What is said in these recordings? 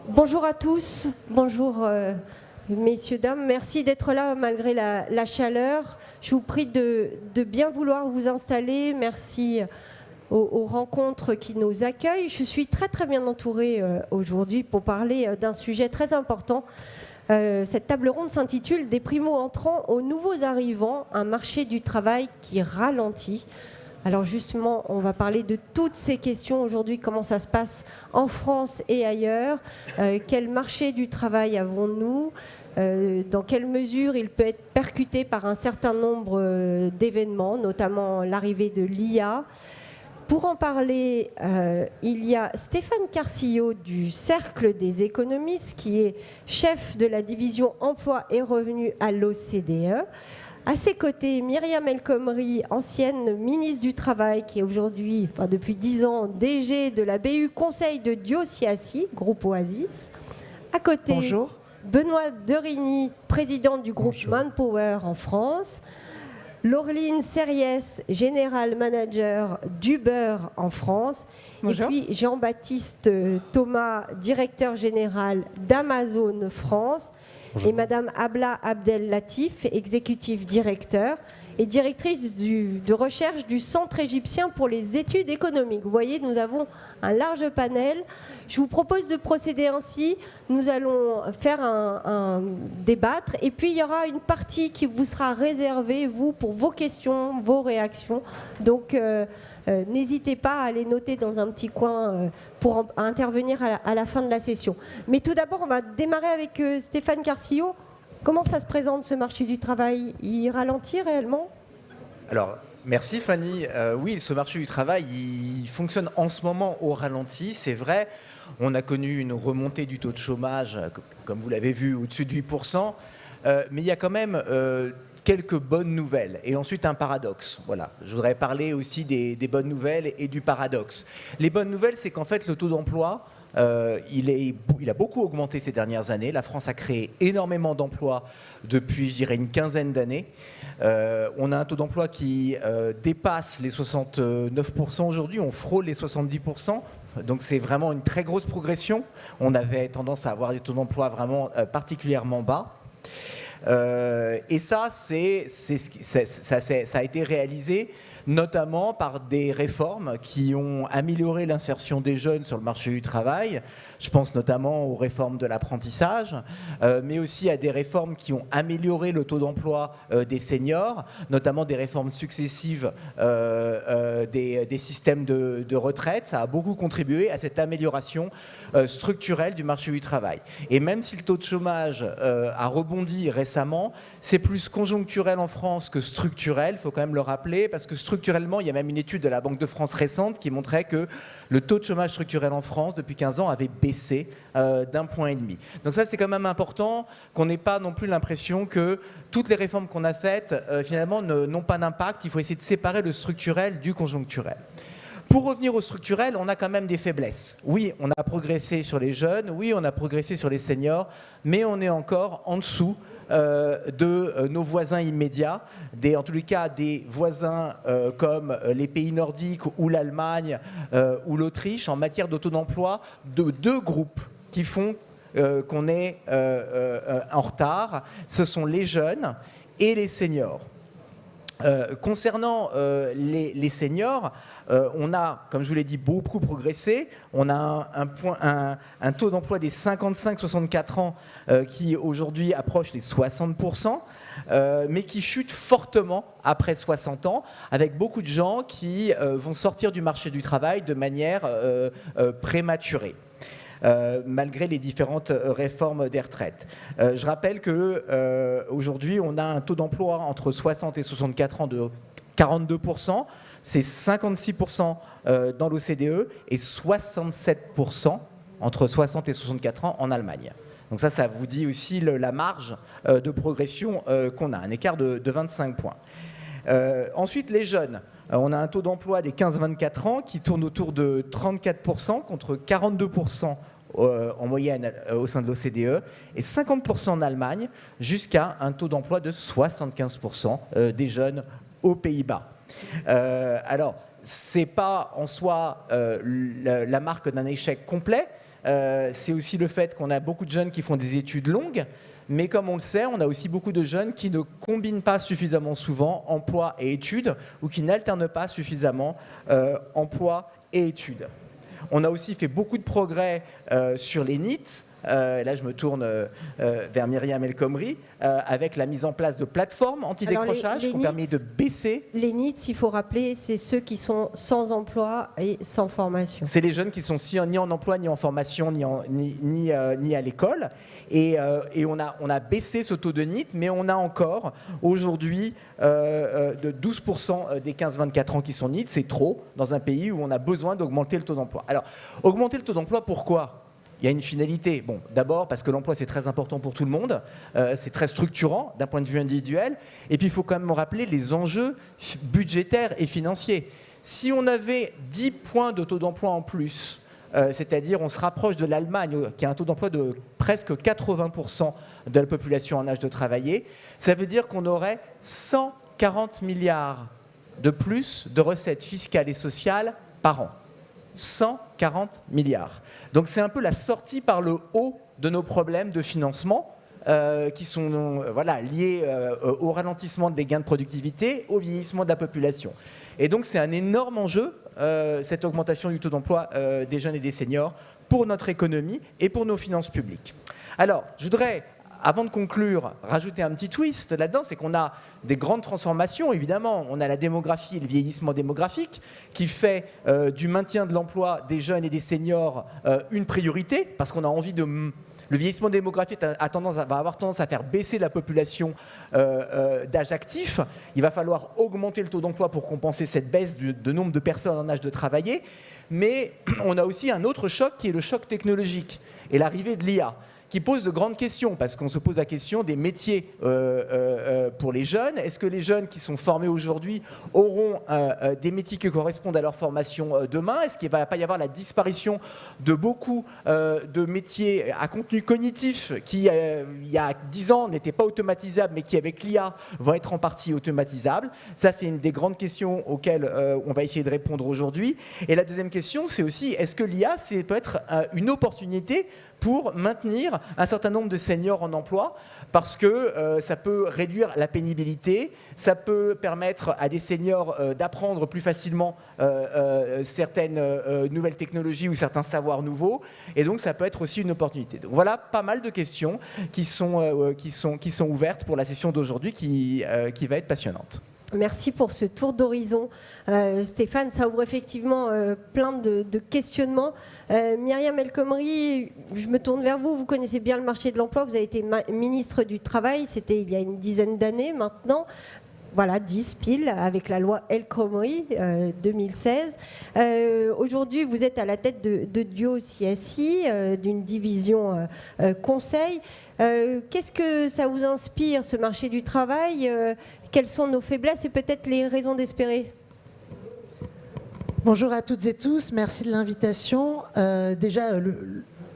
Bonjour à tous, bonjour messieurs, dames. Merci d'être là malgré la chaleur. Je vous prie de bien vouloir vous installer. Merci aux rencontres qui nous accueillent. Je suis très bien entourée aujourd'hui pour parler d'un sujet très important. Cette table ronde s'intitule « Des primo-entrants aux nouveaux arrivants, un marché du travail qui ralentit ». Alors justement, on va parler de toutes ces questions aujourd'hui, comment ça se passe en France et ailleurs, quel marché du travail avons-nous, dans quelle mesure il peut être percuté par un certain nombre d'événements, notamment l'arrivée de l'IA. Pour en parler, il y a Stéphane Carcillo du Cercle des économistes, qui est chef de la division emploi et revenus à l'OCDE. À ses côtés, Myriam El Khomri, ancienne ministre du Travail, qui est aujourd'hui, depuis 10 ans, DG de la BU Conseil de Diosiassi, groupe Oasis. À côté, bonjour. Benoît Derigny, président du groupe bonjour. Manpower en France. Laureline Serriès, General Manager d'Uber en France. Bonjour. Et puis Jean-Baptiste Thomas, directeur général d'Amazon France. Bonjour. Et Madame Abla Abdel Latif, exécutive directeur et directrice de recherche du Centre égyptien pour les études économiques. Vous voyez, nous avons un large panel. Je vous propose de procéder ainsi. Nous allons faire un débattre et puis il y aura une partie qui vous sera réservée, vous, pour vos questions, vos réactions. Donc, n'hésitez pas à les noter dans un petit coin pour intervenir à la fin de la session. Mais tout d'abord, on va démarrer avec Stéphane Carcillo. Comment ça se présente, ce marché du travail? Il ralentit réellement? Alors, merci Fanny. Oui, ce marché du travail, il fonctionne en ce moment au ralenti, c'est vrai. On a connu une remontée du taux de chômage, comme vous l'avez vu, au-dessus de 8%. Mais il y a quand même quelques bonnes nouvelles et ensuite un paradoxe. Voilà. Je voudrais parler aussi des bonnes nouvelles et du paradoxe. Les bonnes nouvelles, c'est qu'en fait, le taux d'emploi, il a beaucoup augmenté ces dernières années. La France a créé énormément d'emplois depuis, je dirais, une quinzaine d'années. On a un taux d'emploi qui dépasse les 69% aujourd'hui. On frôle les 70%. Donc c'est vraiment une très grosse progression. On avait tendance à avoir des taux d'emploi vraiment particulièrement bas. Et ça, ça a été réalisé notamment par des réformes qui ont amélioré l'insertion des jeunes sur le marché du travail. Je pense notamment aux réformes de l'apprentissage, mais aussi à des réformes qui ont amélioré le taux d'emploi des seniors, notamment des réformes successives des systèmes de retraite. Ça a beaucoup contribué à cette amélioration structurelle du marché du travail. Et même si le taux de chômage a rebondi récemment, c'est plus conjoncturel en France que structurel, il faut quand même le rappeler, parce que structurellement, il y a même une étude de la Banque de France récente qui montrait que le taux de chômage structurel en France, depuis 15 ans, avait baissé d'1,5 point. Donc ça, c'est quand même important qu'on n'ait pas non plus l'impression que toutes les réformes qu'on a faites, finalement, n'ont pas d'impact. Il faut essayer de séparer le structurel du conjoncturel. Pour revenir au structurel, on a quand même des faiblesses. Oui, on a progressé sur les jeunes, oui, on a progressé sur les seniors, mais on est encore en dessous de nos voisins immédiats, en tous les cas des voisins comme les pays nordiques ou l'Allemagne ou l'Autriche, en matière de taux d'emploi, de deux groupes qui font qu'on est en retard. Ce sont les jeunes et les seniors. Concernant les seniors, on a, comme je vous l'ai dit, beaucoup progressé. On a un taux d'emploi des 55-64 ans qui aujourd'hui approche les 60%, mais qui chute fortement après 60 ans, avec beaucoup de gens qui vont sortir du marché du travail de manière prématurée. Malgré les différentes réformes des retraites. Je rappelle qu'aujourd'hui, on a un taux d'emploi entre 60 et 64 ans de 42%, c'est 56% dans l'OCDE et 67% entre 60 et 64 ans en Allemagne. Donc ça vous dit aussi la marge de progression qu'on a, un écart de 25 points. Ensuite, les jeunes. On a un taux d'emploi des 15-24 ans qui tourne autour de 34% contre 42% en moyenne au sein de l'OCDE et 50% en Allemagne, jusqu'à un taux d'emploi de 75% des jeunes aux Pays-Bas. Alors, ce n'est pas en soi la marque d'un échec complet, c'est aussi le fait qu'on a beaucoup de jeunes qui font des études longues, mais comme on le sait, on a aussi beaucoup de jeunes qui ne combinent pas suffisamment souvent emploi et études ou qui n'alternent pas suffisamment emploi et études. On a aussi fait beaucoup de progrès sur les NEET. Là, je me tourne vers Myriam El Khomri, avec la mise en place de plateformes anti-décrochage qui ont permis de baisser. Les NEET, il faut rappeler, c'est ceux qui sont sans emploi et sans formation. C'est les jeunes qui sont ni en emploi, ni en formation, ni à l'école. Et on a baissé ce taux de NEET, mais on a encore aujourd'hui de 12% des 15-24 ans qui sont NEET. C'est trop dans un pays où on a besoin d'augmenter le taux d'emploi. Alors, augmenter le taux d'emploi, pourquoi ? Il y a une finalité. Bon, d'abord parce que l'emploi c'est très important pour tout le monde, c'est très structurant d'un point de vue individuel, et puis il faut quand même rappeler les enjeux budgétaires et financiers. Si on avait 10 points de taux d'emploi en plus, c'est-à-dire on se rapproche de l'Allemagne qui a un taux d'emploi de presque 80% de la population en âge de travailler, ça veut dire qu'on aurait 140 milliards de plus de recettes fiscales et sociales par an. 140 milliards. Donc c'est un peu la sortie par le haut de nos problèmes de financement qui sont liés au ralentissement des gains de productivité, au vieillissement de la population. Et donc c'est un énorme enjeu, cette augmentation du taux d'emploi des jeunes et des seniors pour notre économie et pour nos finances publiques. Alors, je voudrais, avant de conclure, rajouter un petit twist là-dedans, c'est qu'on a des grandes transformations, évidemment. On a la démographie et le vieillissement démographique qui fait du maintien de l'emploi des jeunes et des seniors une priorité, parce qu'on a envie de... Le vieillissement démographique va avoir tendance à faire baisser la population d'âge actif. Il va falloir augmenter le taux d'emploi pour compenser cette baisse de nombre de personnes en âge de travailler. Mais on a aussi un autre choc qui est le choc technologique et l'arrivée de l'IA, qui pose de grandes questions, parce qu'on se pose la question des métiers pour les jeunes. Est-ce que les jeunes qui sont formés aujourd'hui auront des métiers qui correspondent à leur formation demain ? Est-ce qu'il ne va pas y avoir la disparition de beaucoup de métiers à contenu cognitif qui, il y a 10 ans, n'étaient pas automatisables, mais qui, avec l'IA, vont être en partie automatisables ? Ça, c'est une des grandes questions auxquelles on va essayer de répondre aujourd'hui. Et la deuxième question, c'est aussi, est-ce que l'IA, c'est peut-être une opportunité pour maintenir un certain nombre de seniors en emploi, parce que ça peut réduire la pénibilité, ça peut permettre à des seniors d'apprendre plus facilement certaines nouvelles technologies ou certains savoirs nouveaux, et donc ça peut être aussi une opportunité. Donc voilà pas mal de questions qui sont ouvertes pour la session d'aujourd'hui qui va être passionnante. Merci pour ce tour d'horizon. Stéphane, ça ouvre effectivement plein de questionnements. Myriam El Khomri, je me tourne vers vous. Vous connaissez bien le marché de l'emploi. Vous avez été ministre du Travail. C'était il y a une dizaine d'années maintenant. Voilà, 10 piles, avec la loi El Khomri 2016. Aujourd'hui, vous êtes à la tête de Duo CSI, d'une division conseil. Qu'est-ce que ça vous inspire, ce marché du travail ? Quelles sont nos faiblesses et peut-être les raisons d'espérer ? Bonjour à toutes et tous, merci de l'invitation.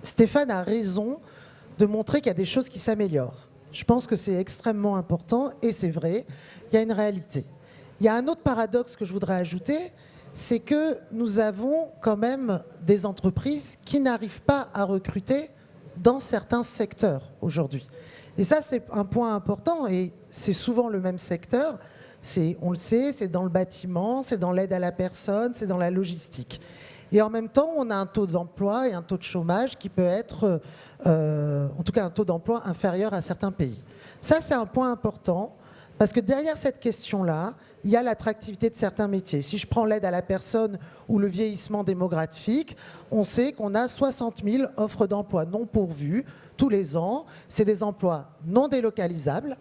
Stéphane a raison de montrer qu'il y a des choses qui s'améliorent. Je pense que c'est extrêmement important et c'est vrai, il y a une réalité. Il y a un autre paradoxe que je voudrais ajouter, c'est que nous avons quand même des entreprises qui n'arrivent pas à recruter dans certains secteurs aujourd'hui. Et ça, c'est un point important et c'est souvent le même secteur. On le sait, c'est dans le bâtiment, c'est dans l'aide à la personne, c'est dans la logistique. Et en même temps, on a un taux d'emploi et un taux de chômage qui peut être, en tout cas un taux d'emploi inférieur à certains pays. Ça, c'est un point important parce que derrière cette question-là, il y a l'attractivité de certains métiers. Si je prends l'aide à la personne ou le vieillissement démographique, on sait qu'on a 60 000 offres d'emploi non pourvues tous les ans. C'est des emplois non délocalisables,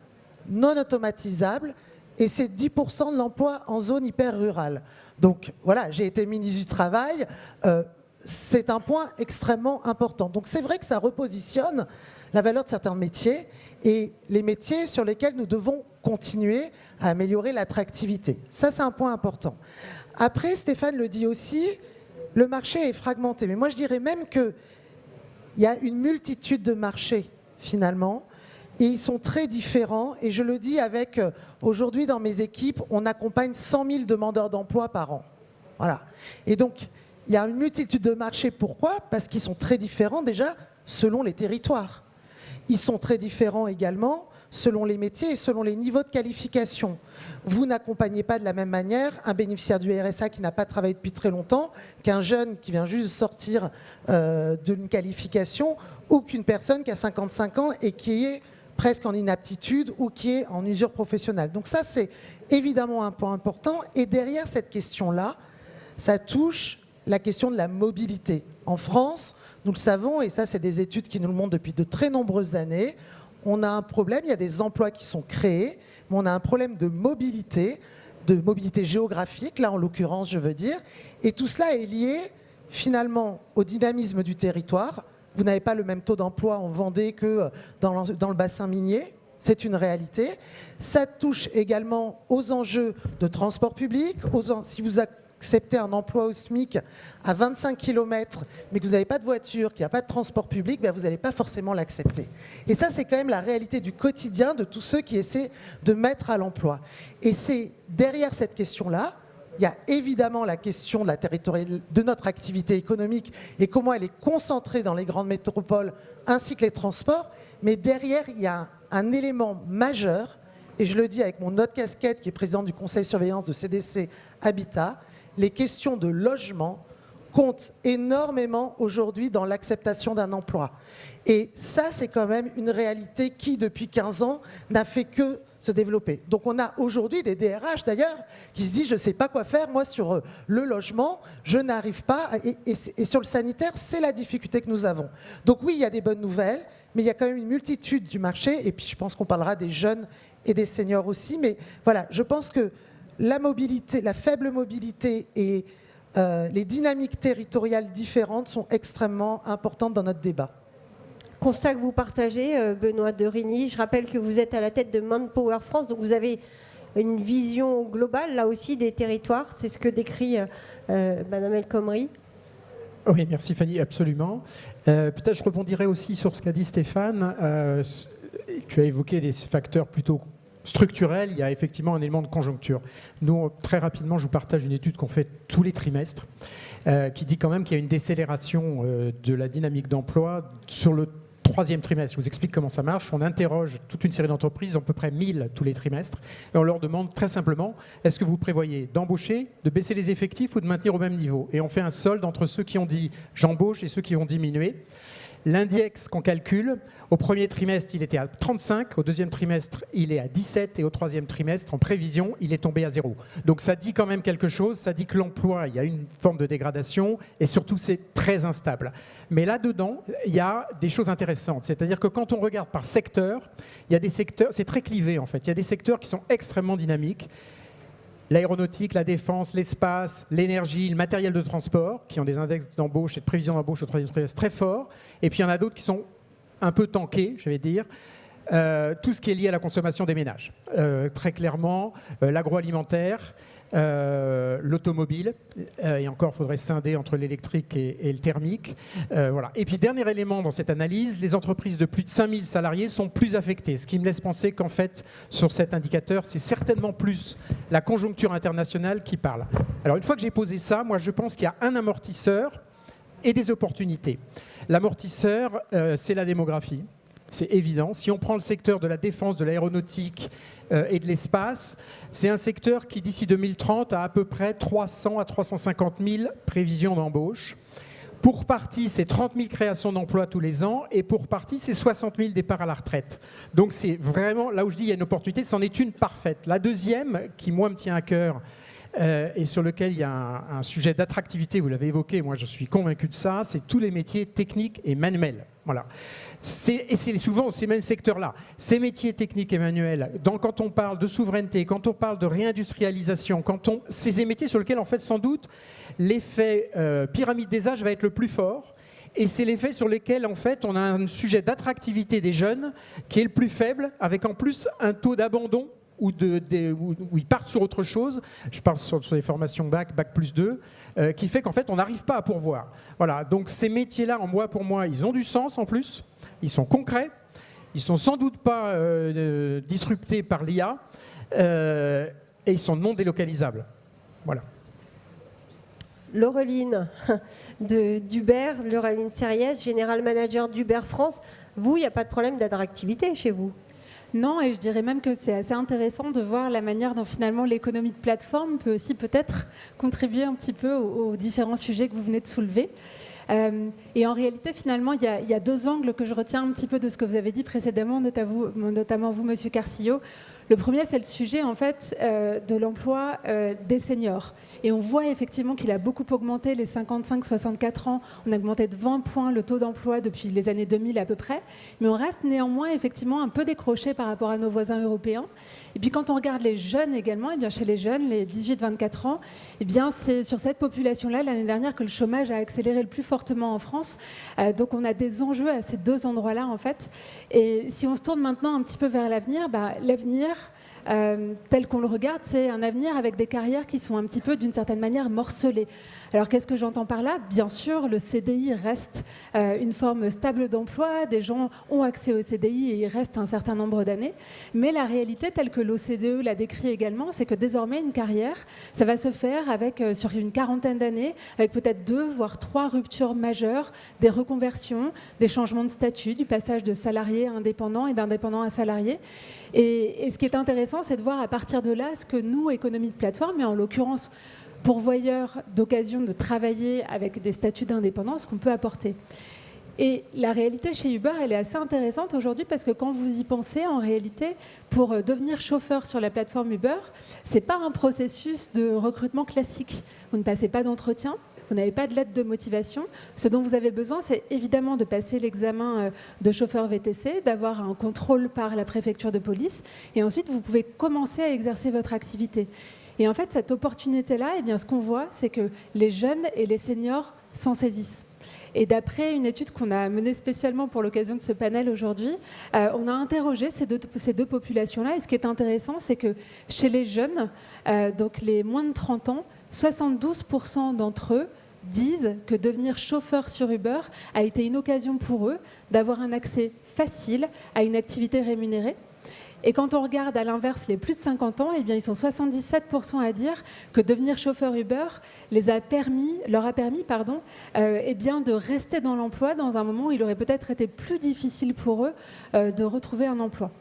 non automatisables, et c'est 10% de l'emploi en zone hyper rurale. Donc voilà, j'ai été ministre du Travail, c'est un point extrêmement important. Donc c'est vrai que ça repositionne la valeur de certains métiers et les métiers sur lesquels nous devons continuer à améliorer l'attractivité. Ça, c'est un point important. Après, Stéphane le dit aussi, le marché est fragmenté. Mais moi, je dirais même qu'il y a une multitude de marchés, finalement, et ils sont très différents. Et je le dis avec, aujourd'hui, dans mes équipes, on accompagne 100 000 demandeurs d'emploi par an. Voilà. Et donc, Il y a une multitude de marchés. Pourquoi ? Parce qu'ils sont très différents déjà selon les territoires. Ils sont très différents également selon les métiers et selon les niveaux de qualification. Vous n'accompagnez pas de la même manière un bénéficiaire du RSA qui n'a pas travaillé depuis très longtemps qu'un jeune qui vient juste de sortir d'une qualification ou qu'une personne qui a 55 ans et qui est presque en inaptitude ou qui est en usure professionnelle. Donc ça, c'est évidemment un point important. Et derrière cette question-là, ça touche la question de la mobilité. En France, nous le savons, et ça, c'est des études qui nous le montrent depuis de très nombreuses années, on a un problème, il y a des emplois qui sont créés, mais on a un problème de mobilité géographique, là en l'occurrence, je veux dire, et tout cela est lié finalement au dynamisme du territoire. Vous n'avez pas le même taux d'emploi en Vendée que dans le bassin minier, c'est une réalité. Ça touche également aux enjeux de transport public, si vous acceptez un emploi au SMIC à 25 km, mais que vous n'avez pas de voiture, qu'il n'y a pas de transport public, ben vous n'allez pas forcément l'accepter. Et ça, c'est quand même la réalité du quotidien de tous ceux qui essaient de mettre à l'emploi. Et c'est derrière cette question-là, il y a évidemment la question de notre activité économique et comment elle est concentrée dans les grandes métropoles ainsi que les transports, mais derrière, il y a un élément majeur, et je le dis avec mon autre casquette qui est présidente du conseil de surveillance de CDC Habitat, les questions de logement comptent énormément aujourd'hui dans l'acceptation d'un emploi. Et ça, c'est quand même une réalité qui, depuis 15 ans, n'a fait que se développer. Donc on a aujourd'hui des DRH, d'ailleurs, qui se disent « je ne sais pas quoi faire, moi, sur le logement, je n'arrive pas ». Et sur le sanitaire, c'est la difficulté que nous avons. Donc oui, il y a des bonnes nouvelles, mais il y a quand même une multitude du marché. Et puis je pense qu'on parlera des jeunes et des seniors aussi. Mais voilà, je pense que la mobilité, la faible mobilité et les dynamiques territoriales différentes sont extrêmement importantes dans notre débat. Constat que vous partagez, Benoît de Rigny. Je rappelle que vous êtes à la tête de Manpower France, donc vous avez une vision globale, là aussi, des territoires. C'est ce que décrit Madame El Khomri. Oui, merci Fanny, absolument. Peut-être je rebondirai aussi sur ce qu'a dit Stéphane. Tu as évoqué des facteurs plutôt structurel, il y a effectivement un élément de conjoncture. Nous, très rapidement, je vous partage une étude qu'on fait tous les trimestres qui dit quand même qu'il y a une décélération de la dynamique d'emploi sur le troisième trimestre. Je vous explique comment ça marche. On interroge toute une série d'entreprises, à peu près 1000 tous les trimestres, et on leur demande très simplement, est-ce que vous prévoyez d'embaucher, de baisser les effectifs ou de maintenir au même niveau ? Et on fait un solde entre ceux qui ont dit j'embauche et ceux qui ont diminué. L'index qu'on calcule, au premier trimestre, il était à 35, au deuxième trimestre, il est à 17, et au troisième trimestre, en prévision, il est tombé à 0. Donc ça dit quand même quelque chose, ça dit que l'emploi, il y a une forme de dégradation, et surtout, c'est très instable. Mais là-dedans, il y a des choses intéressantes, c'est-à-dire que quand on regarde par secteur, il y a des secteurs, c'est très clivé en fait, il y a des secteurs qui sont extrêmement dynamiques, l'aéronautique, la défense, l'espace, l'énergie, le matériel de transport, qui ont des index d'embauche et de prévision d'embauche au troisième trimestre très forts. Et puis il y en a d'autres qui sont un peu tankés, je vais dire. Tout ce qui est lié à la consommation des ménages. Très clairement, l'agroalimentaire, l'automobile, et encore, il faudrait scinder entre l'électrique et le thermique. Voilà. Et puis, dernier élément dans cette analyse, les entreprises de plus de 5000 salariés sont plus affectées, ce qui me laisse penser qu'en fait, sur cet indicateur, c'est certainement plus la conjoncture internationale qui parle. Alors, une fois que j'ai posé ça, moi, je pense qu'il y a un amortisseur et des opportunités. L'amortisseur, c'est la démographie. C'est évident. Si on prend le secteur de la défense, de l'aéronautique et de l'espace, c'est un secteur qui, d'ici 2030, a à peu près 300 à 350 000 prévisions d'embauche. Pour partie, c'est 30 000 créations d'emplois tous les ans, et pour partie, c'est 60 000 départs à la retraite. Donc c'est vraiment, là où je dis il y a une opportunité, c'en est une parfaite. La deuxième, qui moi me tient à cœur, et sur lequel il y a un sujet d'attractivité, vous l'avez évoqué, moi je suis convaincu de ça, c'est tous les métiers techniques et manuels. Voilà. Et c'est souvent ces mêmes secteurs-là. Ces métiers techniques et manuels, quand on parle de souveraineté, quand on parle de réindustrialisation, c'est ces métiers sur lesquels, en fait, sans doute, l'effet pyramide des âges va être le plus fort. Et c'est l'effet sur lesquels, en fait, on a un sujet d'attractivité des jeunes qui est le plus faible, avec en plus un taux d'abandon où ils partent sur autre chose. Je parle sur des formations bac plus 2, qui fait qu'en fait, on n'arrive pas à pourvoir. Voilà. Donc ces métiers-là, pour moi, ils ont du sens en plus. Ils sont concrets, ils ne sont sans doute pas disruptés par l'IA et ils sont non délocalisables. Voilà. Laureline d'Uber, Laureline Serriès, General Manager d'Uber France. Vous, il n'y a pas de problème d'attractivité chez vous? Non, et je dirais même que c'est assez intéressant de voir la manière dont finalement l'économie de plateforme peut aussi peut-être contribuer un petit peu aux différents sujets que vous venez de soulever. Et en réalité, finalement, il y a deux angles que je retiens un petit peu de ce que vous avez dit précédemment, notamment vous, Monsieur Carcillo. Le premier, c'est le sujet en fait de l'emploi des seniors. Et on voit effectivement qu'il a beaucoup augmenté les 55-64 ans. On a augmenté de 20 points le taux d'emploi depuis les années 2000 à peu près. Mais on reste néanmoins effectivement un peu décroché par rapport à nos voisins européens. Et puis quand on regarde les jeunes également, et bien chez les jeunes, les 18-24 ans, et bien c'est sur cette population-là l'année dernière que le chômage a accéléré le plus fortement en France. Donc on a des enjeux à ces deux endroits-là en fait. Et si on se tourne maintenant un petit peu vers l'avenir, l'avenir tel qu'on le regarde, c'est un avenir avec des carrières qui sont un petit peu d'une certaine manière morcelées. Alors qu'est-ce que j'entends par là? Bien sûr, le CDI reste une forme stable d'emploi, des gens ont accès au CDI et il reste un certain nombre d'années, mais la réalité telle que l'OCDE l'a décrit également, c'est que désormais une carrière, ça va se faire sur une quarantaine d'années, avec peut-être 2 voire 3 ruptures majeures, des reconversions, des changements de statut, du passage de salarié à indépendant et d'indépendant à salarié. Et ce qui est intéressant, c'est de voir à partir de là ce que nous, économie de plateforme, et en l'occurrence pourvoyeurs d'occasion de travailler avec des statuts d'indépendance, qu'on peut apporter. Et la réalité chez Uber, elle est assez intéressante aujourd'hui parce que quand vous y pensez, en réalité, pour devenir chauffeur sur la plateforme Uber, ce n'est pas un processus de recrutement classique. Vous ne passez pas d'entretien. Vous n'avez pas de lettre de motivation. Ce dont vous avez besoin, c'est évidemment de passer l'examen de chauffeur VTC, d'avoir un contrôle par la préfecture de police, et ensuite vous pouvez commencer à exercer votre activité. Et en fait, cette opportunité-là, eh bien, ce qu'on voit, c'est que les jeunes et les seniors s'en saisissent. Et d'après une étude qu'on a menée spécialement pour l'occasion de ce panel aujourd'hui, on a interrogé ces deux populations-là. Et ce qui est intéressant, c'est que chez les jeunes, donc les moins de 30 ans, 72% d'entre eux disent que devenir chauffeur sur Uber a été une occasion pour eux d'avoir un accès facile à une activité rémunérée. Et quand on regarde à l'inverse les plus de 50 ans, eh bien, ils sont 77% à dire que devenir chauffeur Uber leur a permis eh bien, de rester dans l'emploi dans un moment où il aurait peut-être été plus difficile pour eux de retrouver un emploi.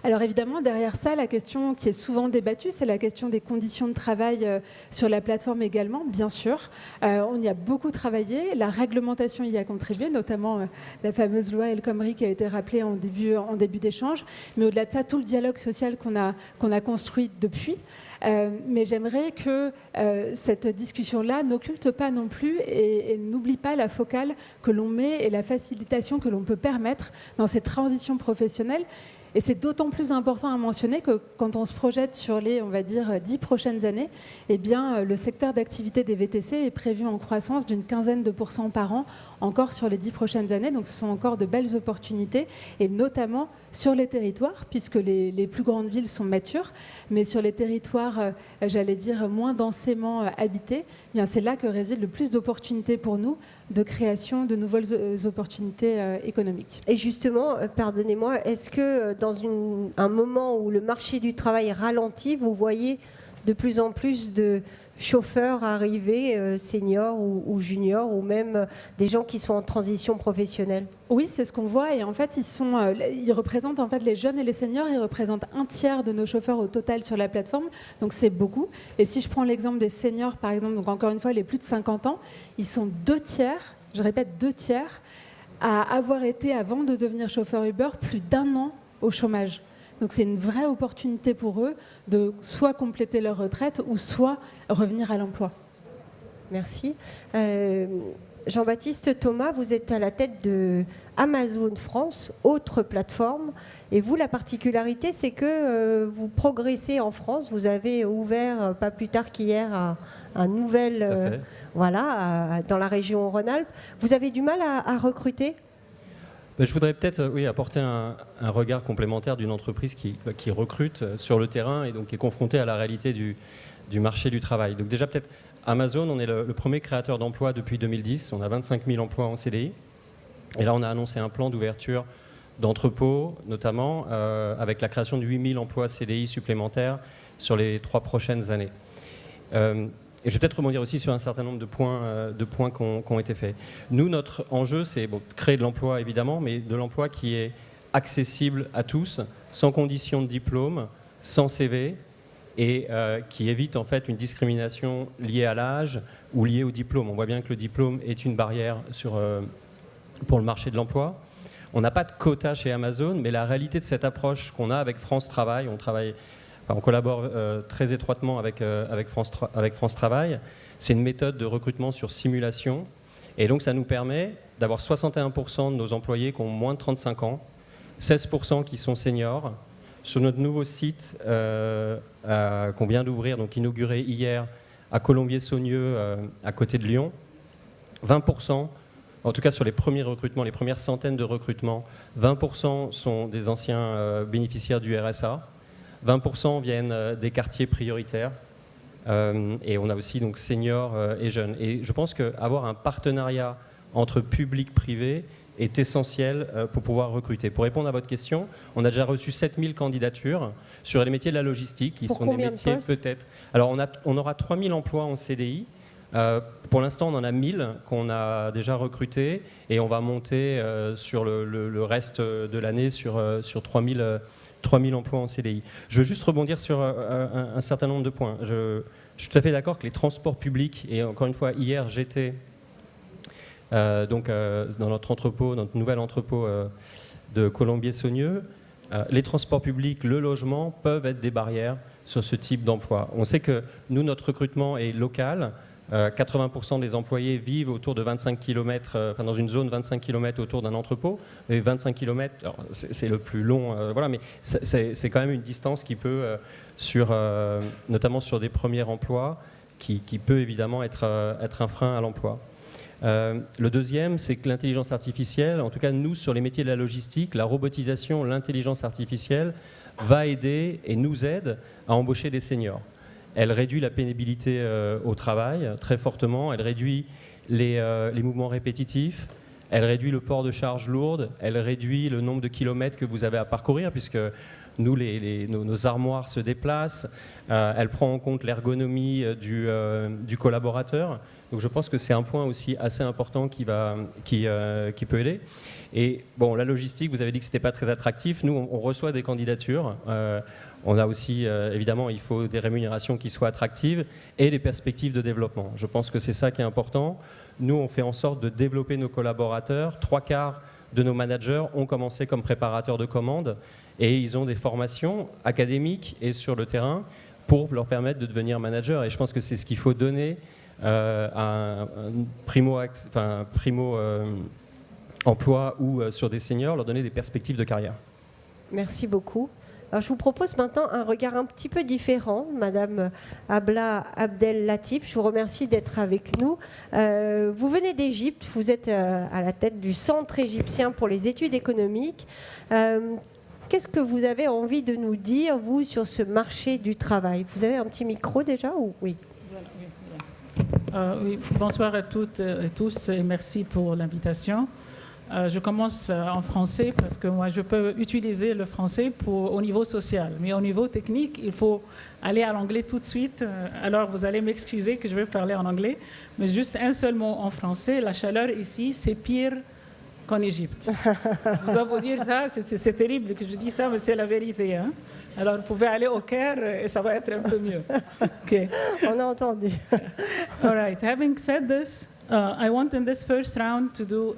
Alors évidemment, derrière ça, la question qui est souvent débattue, c'est la question des conditions de travail sur la plateforme également, bien sûr. On y a beaucoup travaillé, la réglementation y a contribué, notamment la fameuse loi El Khomri qui a été rappelée en début d'échange. Mais au-delà de ça, tout le dialogue social qu'on a construit depuis. Mais j'aimerais que cette discussion-là n'occulte pas non plus et n'oublie pas la focale que l'on met et la facilitation que l'on peut permettre dans cette transition professionnelle. Et c'est d'autant plus important à mentionner que quand on se projette sur les, on va dire, 10 prochaines années, eh bien, le secteur d'activité des VTC est prévu en croissance d'une 15% par an, encore sur les 10 prochaines années. Donc ce sont encore de belles opportunités, et notamment sur les territoires, puisque les plus grandes villes sont matures, mais sur les territoires, j'allais dire, moins densément habités, eh bien, c'est là que réside le plus d'opportunités pour nous de création de nouvelles opportunités économiques. Et justement, pardonnez-moi, est-ce que dans un moment où le marché du travail ralentit, vous voyez de plus en plus de chauffeurs arriver, seniors ou juniors, ou même des gens qui sont en transition professionnelle? Oui, c'est ce qu'on voit, et en fait, ils représentent, en fait, les jeunes et les seniors, ils représentent 1/3 de nos chauffeurs au total sur la plateforme, donc c'est beaucoup. Et si je prends l'exemple des seniors, par exemple, donc encore une fois, les plus de 50 ans, ils sont 2/3, je répète 2/3, à avoir été, avant de devenir chauffeur Uber, plus d'1 an au chômage. Donc c'est une vraie opportunité pour eux de soit compléter leur retraite ou soit revenir à l'emploi. Merci. Jean-Baptiste Thomas, vous êtes à la tête de Amazon France, autre plateforme. Et vous, la particularité, c'est que vous progressez en France. Vous avez ouvert, pas plus tard qu'hier, un nouvel... dans la région Rhône-Alpes. Vous avez du mal à recruter ? Je voudrais peut-être apporter un regard complémentaire d'une entreprise qui recrute sur le terrain et donc qui est confrontée à la réalité du marché du travail. Donc déjà peut-être Amazon, on est le premier créateur d'emplois depuis 2010, on a 25 000 emplois en CDI. Et là on a annoncé un plan d'ouverture d'entrepôts, notamment avec la création de 8 000 emplois CDI supplémentaires sur les 3 prochaines années. Et je vais peut-être rebondir aussi sur un certain nombre de points qui ont été faits. Nous, notre enjeu, c'est créer de l'emploi, évidemment, mais de l'emploi qui est accessible à tous, sans condition de diplôme, sans CV, et qui évite en fait une discrimination liée à l'âge ou liée au diplôme. On voit bien que le diplôme est une barrière pour le marché de l'emploi. On n'a pas de quota chez Amazon, mais la réalité de cette approche qu'on a avec France Travail, on collabore très étroitement avec France Travail, c'est une méthode de recrutement sur simulation, et donc ça nous permet d'avoir 61% de nos employés qui ont moins de 35 ans, 16% qui sont seniors. Sur notre nouveau site qu'on vient d'ouvrir, donc inauguré hier à Colombier-Saunieux, à côté de Lyon, 20%, en tout cas sur les premiers recrutements, les premières centaines de recrutements, 20% sont des anciens bénéficiaires du RSA, 20% viennent des quartiers prioritaires, et on a aussi donc seniors et jeunes. Et je pense qu'avoir un partenariat entre public et privé est essentiel pour pouvoir recruter. Pour répondre à votre question, on a déjà reçu 7000 candidatures sur les métiers de la logistique, qui sont des métiers peut-être... Alors on aura 3000 emplois en CDI. Pour l'instant, on en a 1000 qu'on a déjà recrutés, et on va monter sur le reste de l'année sur 3000 emplois en CDI. Je veux juste rebondir sur un certain nombre de points. Je suis tout à fait d'accord que les transports publics, et encore une fois, hier j'étais dans notre nouvel entrepôt de Colombier-Saunieux, les transports publics, le logement peuvent être des barrières sur ce type d'emploi. On sait que nous, notre recrutement est local. 80% des employés vivent autour de 25 km, dans une zone 25 km autour d'un entrepôt. Et 25 km, c'est le plus long, mais c'est quand même une distance qui peut, notamment sur des premiers emplois, qui peut évidemment être un frein à l'emploi. Le deuxième, c'est que l'intelligence artificielle, en tout cas nous sur les métiers de la logistique, la robotisation, l'intelligence artificielle va aider et nous aide à embaucher des seniors. Elle réduit la pénibilité au travail très fortement, elle réduit les mouvements répétitifs, elle réduit le port de charges lourdes, elle réduit le nombre de kilomètres que vous avez à parcourir, puisque nous, nos armoires se déplacent, elle prend en compte l'ergonomie du collaborateur. Donc je pense que c'est un point aussi assez important qui peut aider. Et bon, la logistique, vous avez dit que ce n'était pas très attractif. Nous, on reçoit des candidatures. On a aussi, évidemment, il faut des rémunérations qui soient attractives et des perspectives de développement. Je pense que c'est ça qui est important. Nous, on fait en sorte de développer nos collaborateurs. 3/4 de nos managers ont commencé comme préparateurs de commandes et ils ont des formations académiques et sur le terrain pour leur permettre de devenir manager. Et je pense que c'est ce qu'il faut donner à un primo emploi ou sur des seniors, leur donner des perspectives de carrière. Merci beaucoup. Alors, je vous propose maintenant un regard un petit peu différent, Madame Abla Abdel Latif. Je vous remercie d'être avec nous. Vous venez d'Égypte, vous êtes à la tête du Centre égyptien pour les études économiques. Qu'est-ce que vous avez envie de nous dire, vous, sur ce marché du travail? Vous avez un petit micro déjà ou... Oui. Oui, bonsoir à toutes et tous et merci pour l'invitation. Je commence en français parce que moi je peux utiliser le français au niveau social, mais au niveau technique il faut aller à l'anglais tout de suite. Alors vous allez m'excuser que je vais parler en anglais, mais juste un seul mot en français. La chaleur ici c'est pire qu'en Égypte. Je dois vous dire ça, c'est terrible que je dis ça, mais c'est la vérité. Hein? Alors vous pouvez aller au Caire et ça va être un peu mieux. Okay. On a entendu. All right. Having said this, I want in this first round to do.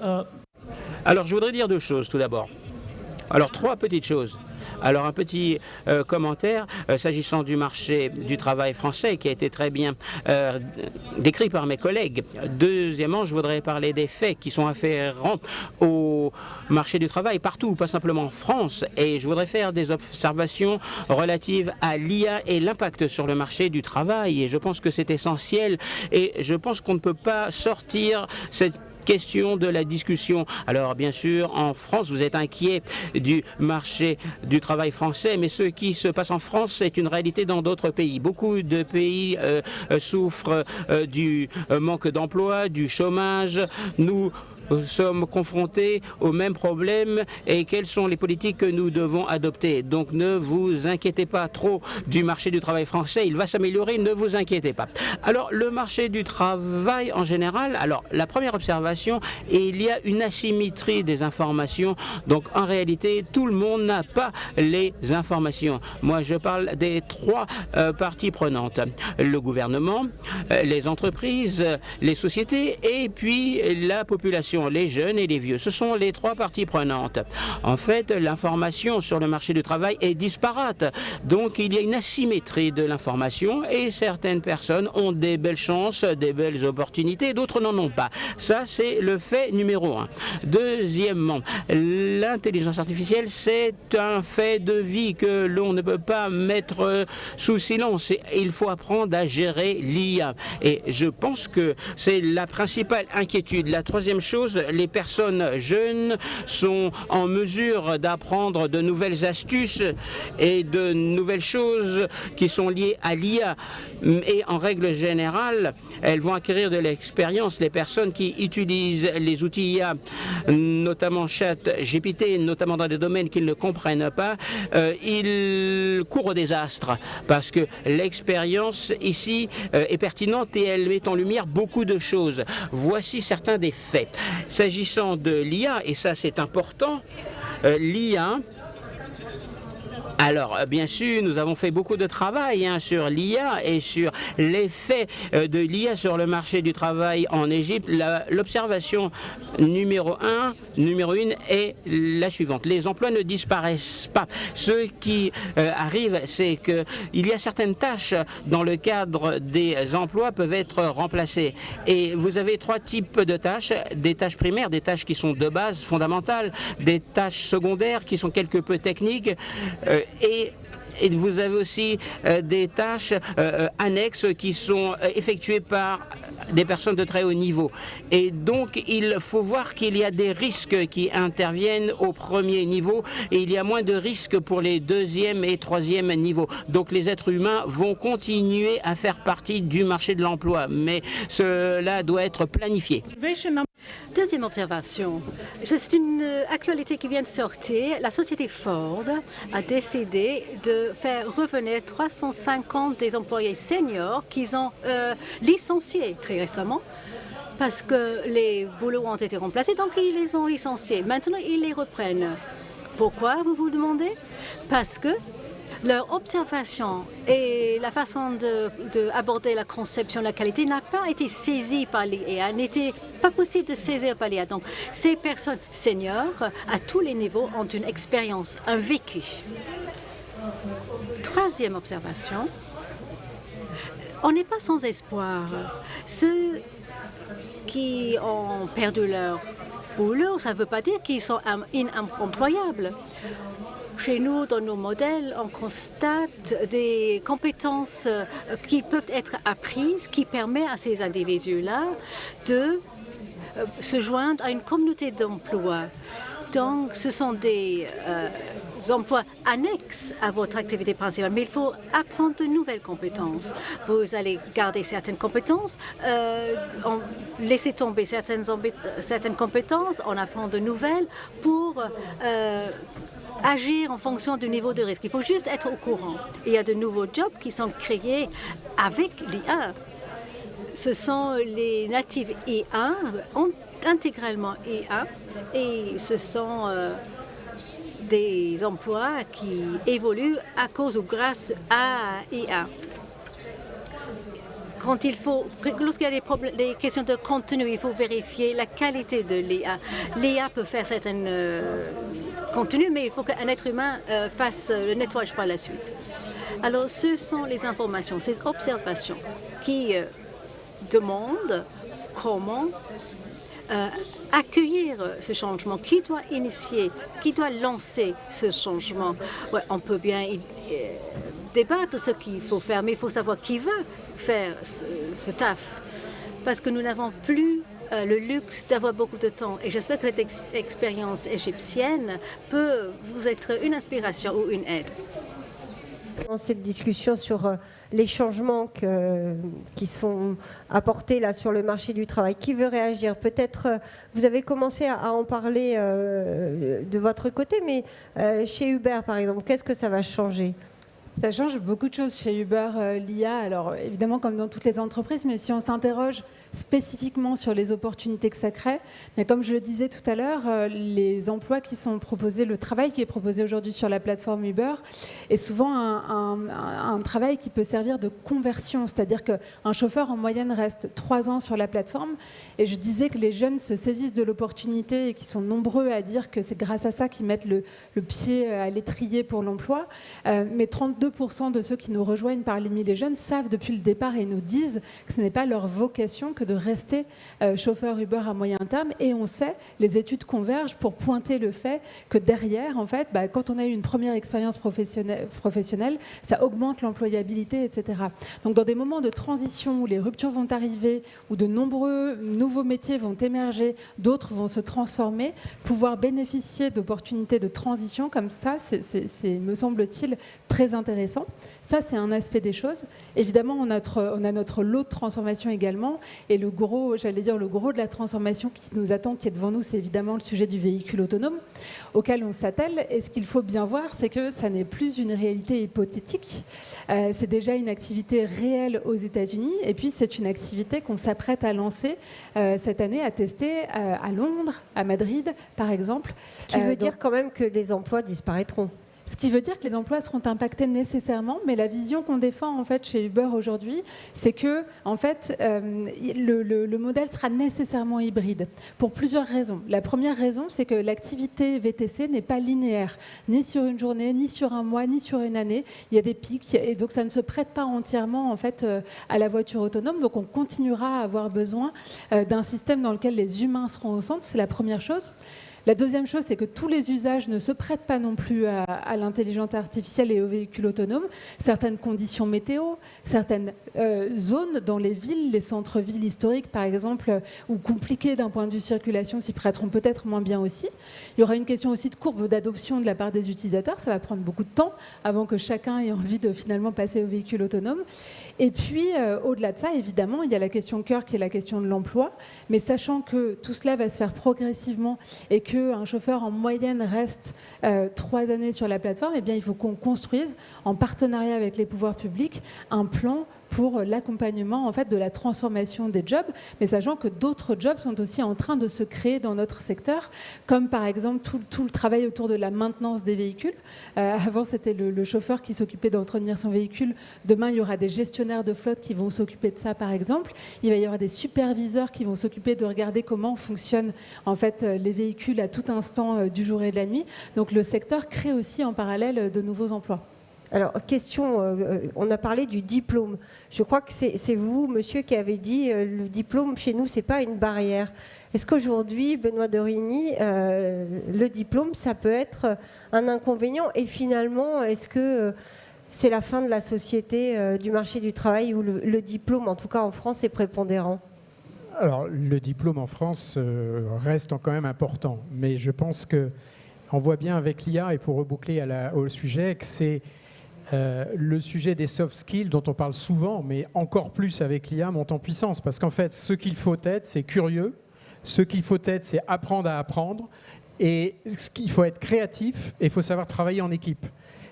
Alors je voudrais dire deux choses tout d'abord. Alors trois petites choses. Alors un petit commentaire s'agissant du marché du travail français qui a été très bien décrit par mes collègues. Deuxièmement, je voudrais parler des faits qui sont afférents au marché du travail partout, pas simplement en France. Et je voudrais faire des observations relatives à l'IA et l'impact sur le marché du travail. Et je pense que c'est essentiel. Et je pense qu'on ne peut pas sortir cette question de la discussion. Alors bien sûr, en France, vous êtes inquiet du marché du travail français, mais ce qui se passe en France, c'est une réalité dans d'autres pays. Beaucoup de pays souffrent du manque d'emploi, du chômage. Nous sommes confrontés aux mêmes problèmes et quelles sont les politiques que nous devons adopter. Donc ne vous inquiétez pas trop du marché du travail français, il va s'améliorer, ne vous inquiétez pas. Alors le marché du travail en général, alors la première observation, il y a une asymétrie des informations, donc en réalité tout le monde n'a pas les informations. Moi je parle des trois parties prenantes, le gouvernement, les entreprises, les sociétés et puis la population, les jeunes et les vieux. Ce sont les trois parties prenantes. En fait, l'information sur le marché du travail est disparate. Donc, il y a une asymétrie de l'information et certaines personnes ont des belles chances, des belles opportunités, d'autres n'en ont pas. Ça, c'est le fait numéro 1. Deuxièmement, l'intelligence artificielle, c'est un fait de vie que l'on ne peut pas mettre sous silence. Il faut apprendre à gérer l'IA. Et je pense que c'est la principale inquiétude. La troisième chose, les personnes jeunes sont en mesure d'apprendre de nouvelles astuces et de nouvelles choses qui sont liées à l'IA. Et en règle générale, elles vont acquérir de l'expérience. Les personnes qui utilisent les outils IA, notamment ChatGPT, notamment dans des domaines qu'ils ne comprennent pas, ils courent au désastre parce que l'expérience ici est pertinente et elle met en lumière beaucoup de choses. Voici certains des faits. S'agissant de l'IA, et ça c'est important, l'IA, alors, bien sûr, nous avons fait beaucoup de travail sur l'IA et sur l'effet de l'IA sur le marché du travail en Égypte. L'observation numéro 1 est la suivante. Les emplois ne disparaissent pas. Ce qui arrive, c'est qu'il y a certaines tâches dans le cadre des emplois peuvent être remplacées. Et vous avez trois types de tâches. Des tâches primaires, des tâches qui sont de base, fondamentales, des tâches secondaires qui sont quelque peu techniques, et vous avez aussi des tâches annexes qui sont effectuées par des personnes de très haut niveau. Et donc, il faut voir qu'il y a des risques qui interviennent au premier niveau et il y a moins de risques pour les deuxième et troisième niveaux. Donc, les êtres humains vont continuer à faire partie du marché de l'emploi, mais cela doit être planifié. Deuxième observation, c'est une actualité qui vient de sortir. La société Ford a décidé de faire revenir 350 des employés seniors qu'ils ont licenciés très récemment parce que les boulots ont été remplacés, donc ils les ont licenciés. Maintenant, ils les reprennent. Pourquoi, vous vous demandez? Parce que leur observation et la façon d'aborder la conception de la qualité n'a pas été saisie par l'IA, n'était pas possible de saisir par l'IA. Donc, ces personnes seniors, à tous les niveaux, ont une expérience, un vécu. Troisième observation, on n'est pas sans espoir. Ceux qui ont perdu leur boulot, ça ne veut pas dire qu'ils sont inemployables. Chez nous, dans nos modèles, on constate des compétences qui peuvent être apprises, qui permettent à ces individus-là de se joindre à une communauté d'emploi. Donc, ce sont des emplois annexes à votre activité principale, mais il faut apprendre de nouvelles compétences. Vous allez garder certaines compétences, laisser tomber certaines compétences, on apprend de nouvelles pour agir en fonction du niveau de risque. Il faut juste être au courant. Il y a de nouveaux jobs qui sont créés avec l'IA. Ce sont les natifs IA, intégralement IA, et ce sont des emplois qui évoluent à cause ou grâce à IA. Lorsqu'il y a des questions de contenu, il faut vérifier la qualité de l'IA. L'IA peut faire certains contenus, mais il faut qu'un être humain fasse le nettoyage par la suite. Alors, ce sont les informations, ces observations qui demandent comment accueillir ce changement. Qui doit initier, qui doit lancer ce changement? Ouais, on peut bien débattre de ce qu'il faut faire, mais il faut savoir qui va faire ce taf. Parce que nous n'avons plus le luxe d'avoir beaucoup de temps. Et j'espère que cette expérience égyptienne peut vous être une inspiration ou une aide. Dans cette discussion sur les changements qui sont apportés là sur le marché du travail. Qui veut réagir? Peut-être vous avez commencé à en parler de votre côté, mais chez Uber par exemple, qu'est-ce que ça va changer? Ça change beaucoup de choses chez Uber, l'IA. Alors évidemment comme dans toutes les entreprises, mais si on s'interroge spécifiquement sur les opportunités que ça crée, mais comme je le disais tout à l'heure, les emplois qui sont proposés, le travail qui est proposé aujourd'hui sur la plateforme Uber est souvent un travail qui peut servir de conversion, c'est-à-dire qu'un chauffeur en moyenne reste 3 ans sur la plateforme, et je disais que les jeunes se saisissent de l'opportunité et qui sont nombreux à dire que c'est grâce à ça qu'ils mettent le pied à l'étrier pour l'emploi, mais 32% de ceux qui nous rejoignent parmi les jeunes savent depuis le départ et nous disent que ce n'est pas leur vocation que de rester chauffeur Uber à moyen terme, et on sait, les études convergent pour pointer le fait que derrière, en fait, quand on a eu une première expérience professionnelle, ça augmente l'employabilité, etc. Donc dans des moments de transition où les ruptures vont arriver, où de nombreux nouveaux métiers vont émerger, d'autres vont se transformer, pouvoir bénéficier d'opportunités de transition comme ça, c'est me semble-t-il, très intéressant. Ça, c'est un aspect des choses. Évidemment, on a notre lot de transformation également. Et le gros de la transformation qui nous attend, qui est devant nous, c'est évidemment le sujet du véhicule autonome auquel on s'attelle. Et ce qu'il faut bien voir, c'est que ça n'est plus une réalité hypothétique. C'est déjà une activité réelle aux États-Unis. Et puis, c'est une activité qu'on s'apprête à lancer cette année, à tester à Londres, à Madrid, par exemple. Ce qui veut dire quand même que les emplois disparaîtront. Ce qui veut dire que les emplois seront impactés nécessairement, mais la vision qu'on défend en fait chez Uber aujourd'hui, c'est que en fait le modèle sera nécessairement hybride pour plusieurs raisons. La première raison, c'est que l'activité VTC n'est pas linéaire, ni sur une journée, ni sur un mois, ni sur une année. Il y a des pics et donc ça ne se prête pas entièrement en fait à la voiture autonome. Donc on continuera à avoir besoin d'un système dans lequel les humains seront au centre. C'est la première chose. La deuxième chose, c'est que tous les usages ne se prêtent pas non plus à l'intelligence artificielle et aux véhicules autonomes. Certaines conditions météo, certaines zones dans les villes, les centres-villes historiques par exemple, ou compliquées d'un point de vue circulation, s'y prêteront peut-être moins bien aussi. Il y aura une question aussi de courbe d'adoption de la part des utilisateurs. Ça va prendre beaucoup de temps avant que chacun ait envie de finalement passer au véhicule autonome. Et puis, au-delà de ça, évidemment, il y a la question cœur qui est la question de l'emploi. Mais sachant que tout cela va se faire progressivement et qu'un chauffeur en moyenne reste 3 années sur la plateforme, eh bien, il faut qu'on construise, en partenariat avec les pouvoirs publics, un plan pour l'accompagnement en fait, de la transformation des jobs, mais sachant que d'autres jobs sont aussi en train de se créer dans notre secteur, comme par exemple tout le travail autour de la maintenance des véhicules. Avant, c'était le chauffeur qui s'occupait d'entretenir son véhicule. Demain, il y aura des gestionnaires de flotte qui vont s'occuper de ça, par exemple. Il va y avoir des superviseurs qui vont s'occuper de regarder comment fonctionnent en fait, les véhicules à tout instant du jour et de la nuit. Donc le secteur crée aussi en parallèle de nouveaux emplois. Alors, question, on a parlé du diplôme. Je crois que c'est vous, monsieur, qui avez dit le diplôme, chez nous, ce n'est pas une barrière. Est-ce qu'aujourd'hui, Benoît Dorigny, le diplôme, ça peut être un inconvénient? Et finalement, est-ce que c'est la fin de la société du marché du travail où le diplôme, en tout cas en France, est prépondérant? Alors, le diplôme en France reste quand même important. Mais je pense qu'on voit bien avec l'IA, et pour reboucler au sujet, que c'est le sujet des soft skills dont on parle souvent, mais encore plus avec l'IA, monte en puissance. Parce qu'en fait, ce qu'il faut être, c'est curieux. Ce qu'il faut être, c'est apprendre à apprendre. Et il faut être créatif et il faut savoir travailler en équipe.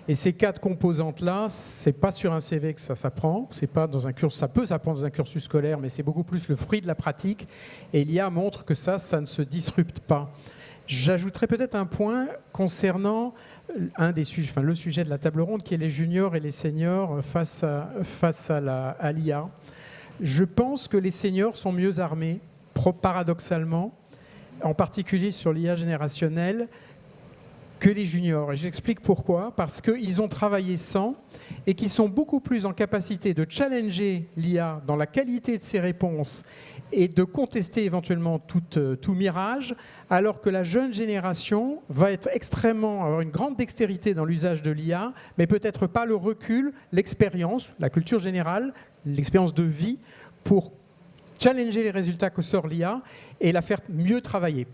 Et ces 4 composantes-là, c'est pas sur un CV que ça s'apprend. C'est pas dans un cursus, ça peut s'apprendre dans un cursus scolaire, mais c'est beaucoup plus le fruit de la pratique. Et l'IA montre que ça ne se disrupte pas. J'ajouterais peut-être un point concernant le sujet de la table ronde, qui est les juniors et les seniors face à l'IA. Je pense que les seniors sont mieux armés, paradoxalement, en particulier sur l'IA générationnelle, que les juniors. Et j'explique pourquoi. Parce qu'ils ont travaillé sans et qu'ils sont beaucoup plus en capacité de challenger l'IA dans la qualité de ses réponses et de contester éventuellement tout mirage, alors que la jeune génération va avoir une grande dextérité dans l'usage de l'IA, mais peut-être pas le recul, l'expérience, la culture générale, l'expérience de vie pour challenger les résultats que sort l'IA et la faire mieux travailler.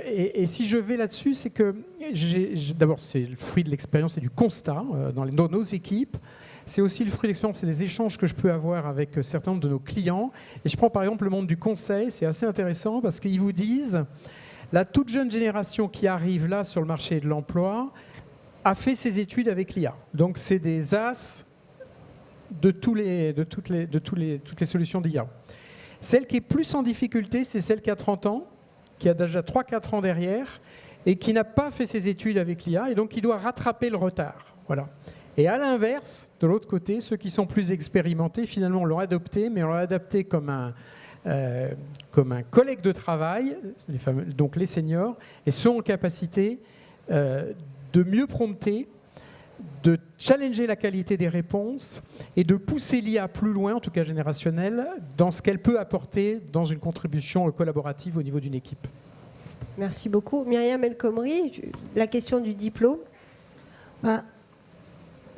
Et si je vais là-dessus, c'est que d'abord c'est le fruit de l'expérience et du constat dans nos équipes. c'est aussi le fruit d'expérience et des échanges que je peux avoir avec un certain nombre de nos clients. Et je prends par exemple le monde du conseil, c'est assez intéressant parce qu'ils vous disent, la toute jeune génération qui arrive là sur le marché de l'emploi a fait ses études avec l'IA. Donc c'est des as de toutes les solutions d'IA. Celle qui est plus en difficulté, c'est celle qui a 30 ans, qui a déjà 3-4 ans derrière, et qui n'a pas fait ses études avec l'IA, et donc qui doit rattraper le retard. Voilà. Et à l'inverse, de l'autre côté, ceux qui sont plus expérimentés, finalement, l'ont adopté, mais l'ont adapté comme un collègue de travail, donc les seniors, et sont en capacité de mieux prompter, de challenger la qualité des réponses et de pousser l'IA plus loin, en tout cas générationnelle, dans ce qu'elle peut apporter dans une contribution collaborative au niveau d'une équipe. Merci beaucoup. Myriam El Khomri, la question du diplôme.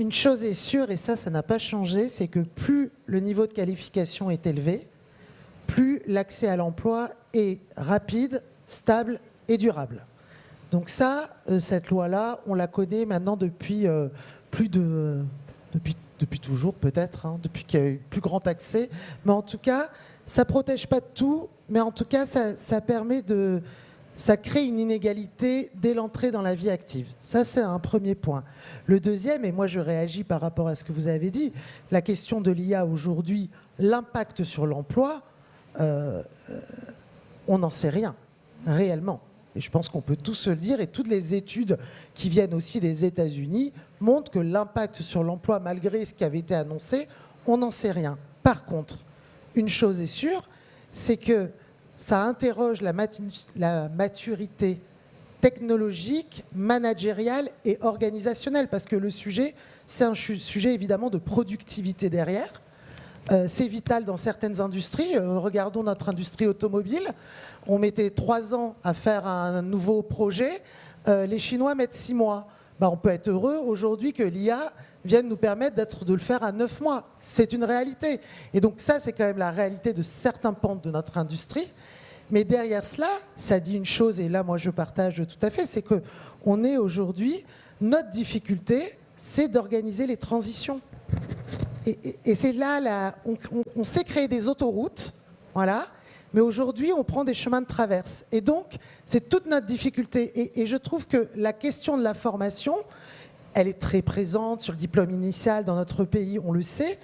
Une chose est sûre, et ça n'a pas changé, c'est que plus le niveau de qualification est élevé, plus l'accès à l'emploi est rapide, stable et durable. Donc ça, cette loi-là, on la connaît maintenant depuis depuis toujours peut-être, hein, depuis qu'il y a eu plus grand accès. Mais en tout cas, ça protège pas de tout, mais en tout cas, ça crée une inégalité dès l'entrée dans la vie active. Ça, c'est un premier point. Le deuxième, et moi je réagis par rapport à ce que vous avez dit, la question de l'IA aujourd'hui, l'impact sur l'emploi, on n'en sait rien, réellement. Et je pense qu'on peut tous se le dire, et toutes les études qui viennent aussi des États-Unis montrent que l'impact sur l'emploi, malgré ce qui avait été annoncé, on n'en sait rien. Par contre, une chose est sûre, c'est que ça interroge la maturité technologique, managériale et organisationnelle, parce que le sujet, c'est un sujet évidemment de productivité derrière. C'est vital dans certaines industries. Regardons notre industrie automobile. On mettait 3 ans à faire un nouveau projet. Les Chinois mettent 6 mois. On peut être heureux aujourd'hui que l'IA vienne nous permettre de le faire à 9 mois. C'est une réalité. Et donc ça, c'est quand même la réalité de certains pans de notre industrie. Mais derrière cela, ça dit une chose, et là, moi, je partage tout à fait, c'est qu'on est aujourd'hui, notre difficulté, c'est d'organiser les transitions. Et c'est là, on sait créer des autoroutes, voilà, mais aujourd'hui, on prend des chemins de traverse. Et donc, c'est toute notre difficulté. Et je trouve que la question de la formation, elle est très présente sur le diplôme initial dans notre pays, on le sait,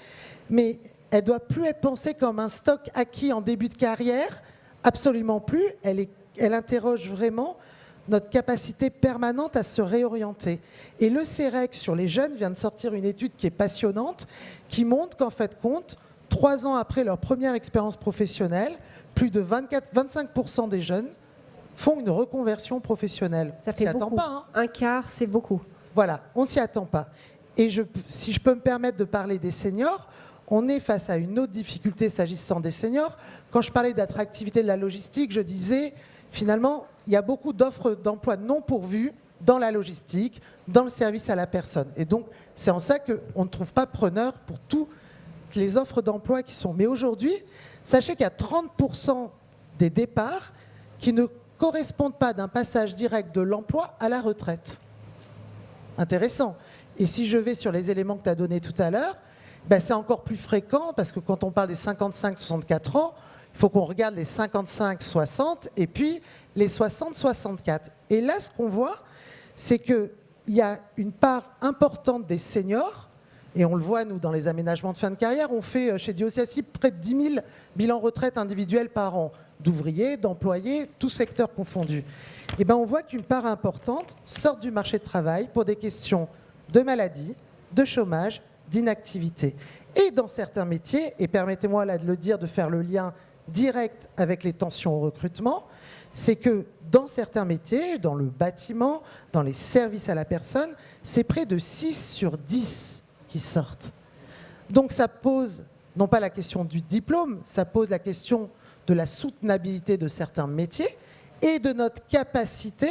mais elle ne doit plus être pensée comme un stock acquis en début de carrière, absolument plus. Elle interroge vraiment notre capacité permanente à se réorienter. Et le CEREC sur les jeunes vient de sortir une étude qui est passionnante, qui montre qu'en fait, 3 ans après leur première expérience professionnelle, plus de 25% des jeunes font une reconversion professionnelle. Ça fait beaucoup. Pas, hein. Un quart, c'est beaucoup. Voilà, on ne s'y attend pas. Et si je peux me permettre de parler des seniors, on est face à une autre difficulté s'agissant des seniors. Quand je parlais d'attractivité de la logistique, je disais, finalement, il y a beaucoup d'offres d'emploi non pourvues dans la logistique, dans le service à la personne. Et donc, c'est en ça qu'on ne trouve pas preneur pour toutes les offres d'emploi qui sont. Mais aujourd'hui, sachez qu'il y a 30% des départs qui ne correspondent pas d'un passage direct de l'emploi à la retraite. Intéressant. Et si je vais sur les éléments que tu as donnés tout à l'heure, c'est encore plus fréquent, parce que quand on parle des 55-64 ans, il faut qu'on regarde les 55-60 et puis les 60-64. Et là, ce qu'on voit, c'est qu'il y a une part importante des seniors, et on le voit, nous, dans les aménagements de fin de carrière, on fait chez DIOCSI près de 10 000 bilans retraite individuels par an, d'ouvriers, d'employés, tous secteurs confondus. Et on voit qu'une part importante sort du marché de travail pour des questions de maladie, de chômage, d'inactivité. Et dans certains métiers, et permettez-moi là de le dire, de faire le lien direct avec les tensions au recrutement, c'est que dans certains métiers, dans le bâtiment, dans les services à la personne, c'est près de 6 sur 10 qui sortent. Donc ça pose, non pas la question du diplôme, ça pose la question de la soutenabilité de certains métiers et de notre capacité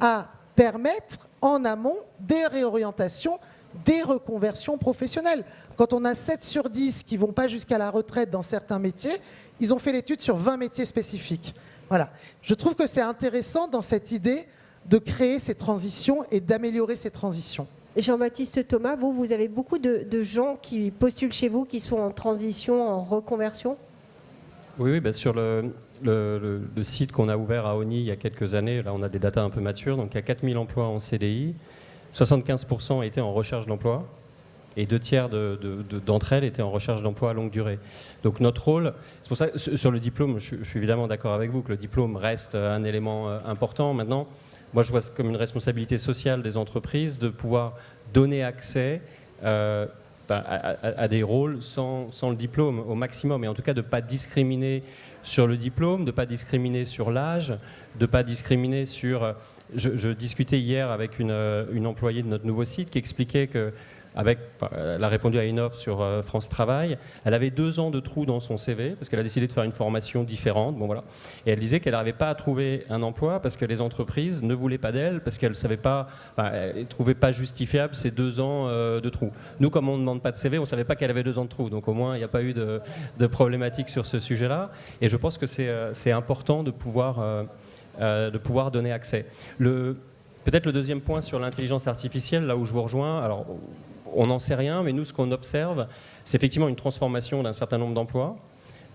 à permettre en amont des réorientations, des reconversions professionnelles. Quand on a 7 sur 10 qui ne vont pas jusqu'à la retraite dans certains métiers, ils ont fait l'étude sur 20 métiers spécifiques. Voilà. Je trouve que c'est intéressant dans cette idée de créer ces transitions et d'améliorer ces transitions. Jean-Baptiste Thomas, vous avez beaucoup de gens qui postulent chez vous, qui sont en transition, en reconversion? Oui, sur le site qu'on a ouvert à Osny il y a quelques années, là on a des datas un peu matures, donc il y a 4000 emplois en CDI, 75% étaient en recherche d'emploi et 2/3 d'entre elles étaient en recherche d'emploi à longue durée. Donc notre rôle, c'est pour ça que sur le diplôme, je suis évidemment d'accord avec vous que le diplôme reste un élément important. Maintenant, moi je vois comme une responsabilité sociale des entreprises de pouvoir donner accès à des rôles sans le diplôme au maximum, et en tout cas de ne pas discriminer sur le diplôme, de ne pas discriminer sur l'âge, de ne pas discriminer sur... Je discutais hier avec une employée de notre nouveau site qui expliquait que elle a répondu à une offre sur France Travail. Elle avait 2 ans de trou dans son CV parce qu'elle a décidé de faire une formation différente. Bon, voilà. Et elle disait qu'elle n'arrivait pas à trouver un emploi parce que les entreprises ne voulaient pas d'elle, parce qu'elles ne trouvaient pas justifiable ces 2 ans de trou. Nous, comme on ne demande pas de CV, on ne savait pas qu'elle avait 2 ans de trou. Donc au moins, il n'y a pas eu de problématique sur ce sujet-là. Et je pense que c'est important de pouvoir donner accès. Peut-être le deuxième point sur l'intelligence artificielle, là où je vous rejoins, alors on n'en sait rien, mais nous, ce qu'on observe, c'est effectivement une transformation d'un certain nombre d'emplois.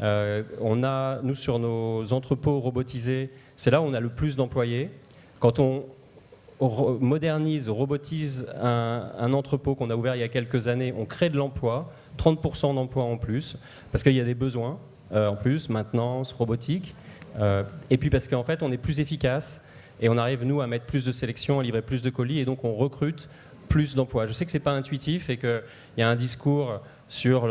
Nous, sur nos entrepôts robotisés, c'est là où on a le plus d'employés. Quand on modernise, robotise un entrepôt qu'on a ouvert il y a quelques années, on crée de l'emploi, 30% d'emplois en plus, parce qu'il y a des besoins en plus, maintenance, robotique, et puis parce qu'en fait, on est plus efficace et on arrive, nous, à mettre plus de sélection, à livrer plus de colis, et donc on recrute plus d'emplois. Je sais que ce n'est pas intuitif et qu'il y a un discours sur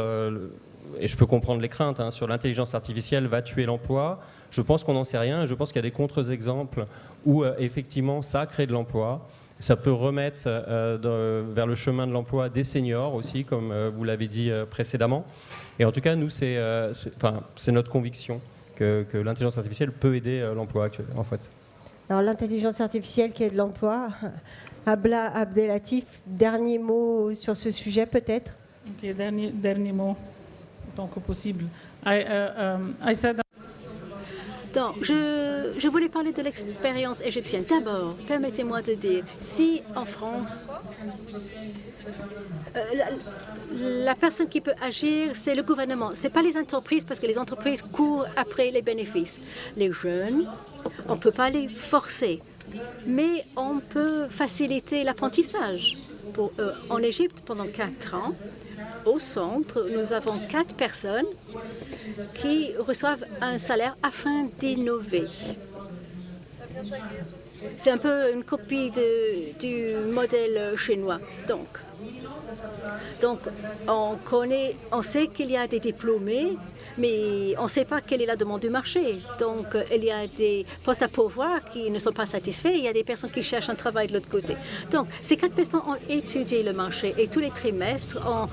et je peux comprendre les craintes, sur l'intelligence artificielle va tuer l'emploi. Je pense qu'on n'en sait rien, et je pense qu'il y a des contre-exemples où effectivement ça crée de l'emploi. Ça peut remettre vers le chemin de l'emploi des seniors aussi, comme vous l'avez dit précédemment. Et en tout cas, nous, c'est notre conviction que l'intelligence artificielle peut aider l'emploi actuel, en fait. Alors l'intelligence artificielle qui est de l'emploi, Abla Abdelatif, dernier mot sur ce sujet peut-être? Okay, dernier mot, tant que possible. Donc, je voulais parler de l'expérience égyptienne. D'abord, permettez-moi de dire, si en France, la personne qui peut agir, c'est le gouvernement. Ce n'est pas les entreprises, parce que les entreprises courent après les bénéfices. Les jeunes, on ne peut pas les forcer, mais on peut faciliter l'apprentissage. En Égypte, pendant 4 ans, au centre, nous avons 4 personnes qui reçoivent un salaire afin d'innover. C'est un peu une copie du modèle chinois. Donc on sait qu'il y a des diplômés, mais on ne sait pas quelle est la demande du marché. Donc, il y a des postes à pourvoir qui ne sont pas satisfaits. Il y a des personnes qui cherchent un travail de l'autre côté. Donc, ces 4 personnes ont étudié le marché et tous les trimestres, on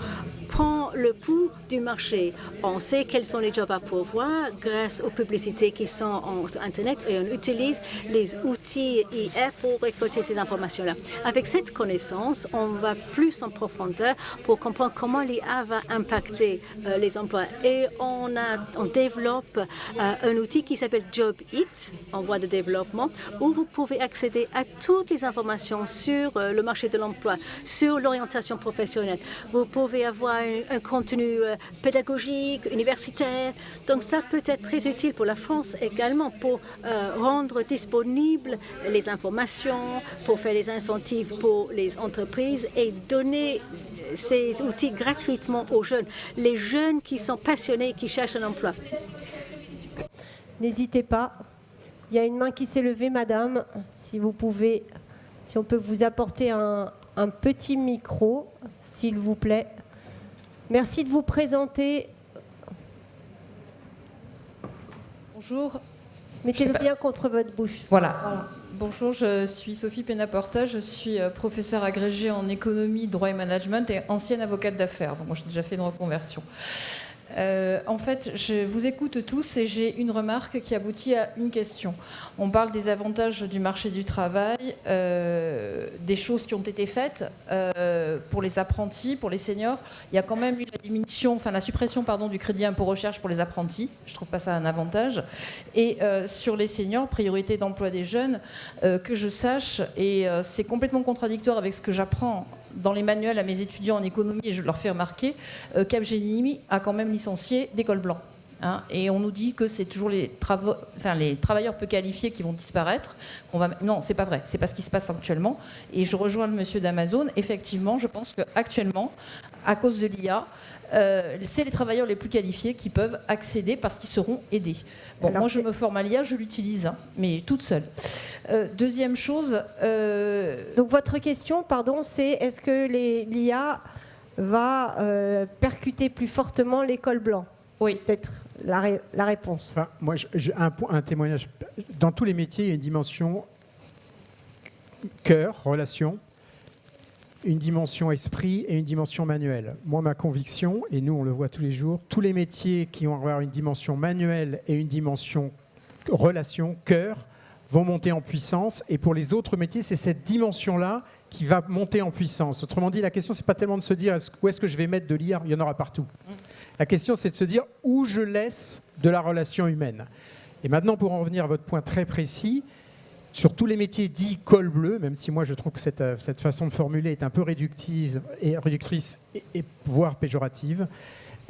prend le pouls du marché. On sait quels sont les jobs à pourvoir grâce aux publicités qui sont en Internet et on utilise les outils IA pour récolter ces informations-là. Avec cette connaissance, on va plus en profondeur pour comprendre comment l'IA va impacter les emplois. Et on développe un outil qui s'appelle JobIt, en voie de développement, où vous pouvez accéder à toutes les informations sur le marché de l'emploi, sur l'orientation professionnelle. Vous pouvez avoir un contenu pédagogique, universitaire. Donc ça peut être très utile pour la France également, pour rendre disponibles les informations, pour faire des incentives pour les entreprises et donner ces outils gratuitement aux jeunes, les jeunes qui sont passionnés, qui cherchent un emploi. N'hésitez pas. Il y a une main qui s'est levée, madame. Si on peut vous apporter un petit micro, s'il vous plaît. Merci de vous présenter. Bonjour. Mettez-le bien contre votre bouche. Voilà. Bonjour, je suis Sophie Penaporta, je suis professeure agrégée en économie, droit et management et ancienne avocate d'affaires. Donc moi j'ai déjà fait une reconversion. En fait, je vous écoute tous et j'ai une remarque qui aboutit à une question. On parle des avantages du marché du travail, des choses qui ont été faites pour les apprentis, pour les seniors. Il y a quand même eu la suppression du crédit impôt recherche pour les apprentis. Je ne trouve pas ça un avantage. Et sur les seniors, priorité d'emploi des jeunes, que je sache, et c'est complètement contradictoire avec ce que j'apprends dans les manuels à mes étudiants en économie, et je leur fais remarquer, Capgemini a quand même licencié des cols blancs. Hein, et on nous dit que c'est toujours les travailleurs peu qualifiés qui vont disparaître. Non, c'est pas vrai. C'est pas ce qui se passe actuellement. Et je rejoins le monsieur d'Amazon. Effectivement, je pense qu'actuellement, à cause de l'IA, c'est les travailleurs les plus qualifiés qui peuvent accéder parce qu'ils seront aidés. Bon, moi, je me forme à l'IA, je l'utilise, hein, mais toute seule. Deuxième chose... Donc votre question, pardon, c'est est-ce que l'IA va percuter plus fortement les cols blancs? Oui. Peut-être la réponse. Enfin, moi, j'ai un témoignage. Dans tous les métiers, il y a une dimension cœur, relation, une dimension esprit et une dimension manuelle. Moi, ma conviction, et nous, on le voit tous les jours, tous les métiers qui vont avoir une dimension manuelle et une dimension relation, cœur, vont monter en puissance. Et pour les autres métiers, c'est cette dimension-là qui va monter en puissance. Autrement dit, la question, c'est pas tellement de se dire où est-ce que je vais mettre de l'IA, il y en aura partout. La question, c'est de se dire où je laisse de la relation humaine. Et maintenant, pour en revenir à votre point très précis, sur tous les métiers dits col bleu, même si moi je trouve que cette façon de formuler est un peu réductrice et voire péjorative,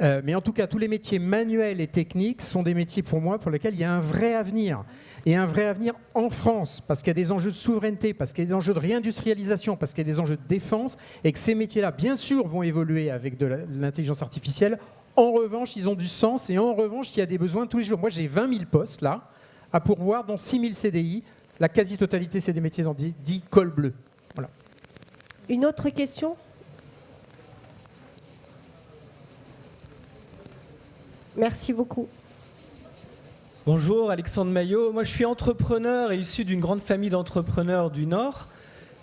mais en tout cas, tous les métiers manuels et techniques sont des métiers pour moi pour lesquels il y a un vrai avenir. Et un vrai avenir en France, parce qu'il y a des enjeux de souveraineté, parce qu'il y a des enjeux de réindustrialisation, parce qu'il y a des enjeux de défense, et que ces métiers-là, bien sûr, vont évoluer avec de l'intelligence artificielle. En revanche, ils ont du sens, et en revanche, il y a des besoins tous les jours. Moi, j'ai 20 000 postes, là, à pourvoir, dont 6 000 CDI. La quasi-totalité, c'est des métiers dits col bleu. Voilà. Une autre question ? Merci beaucoup. Bonjour, Alexandre Maillot. Moi, je suis entrepreneur et issu d'une grande famille d'entrepreneurs du Nord.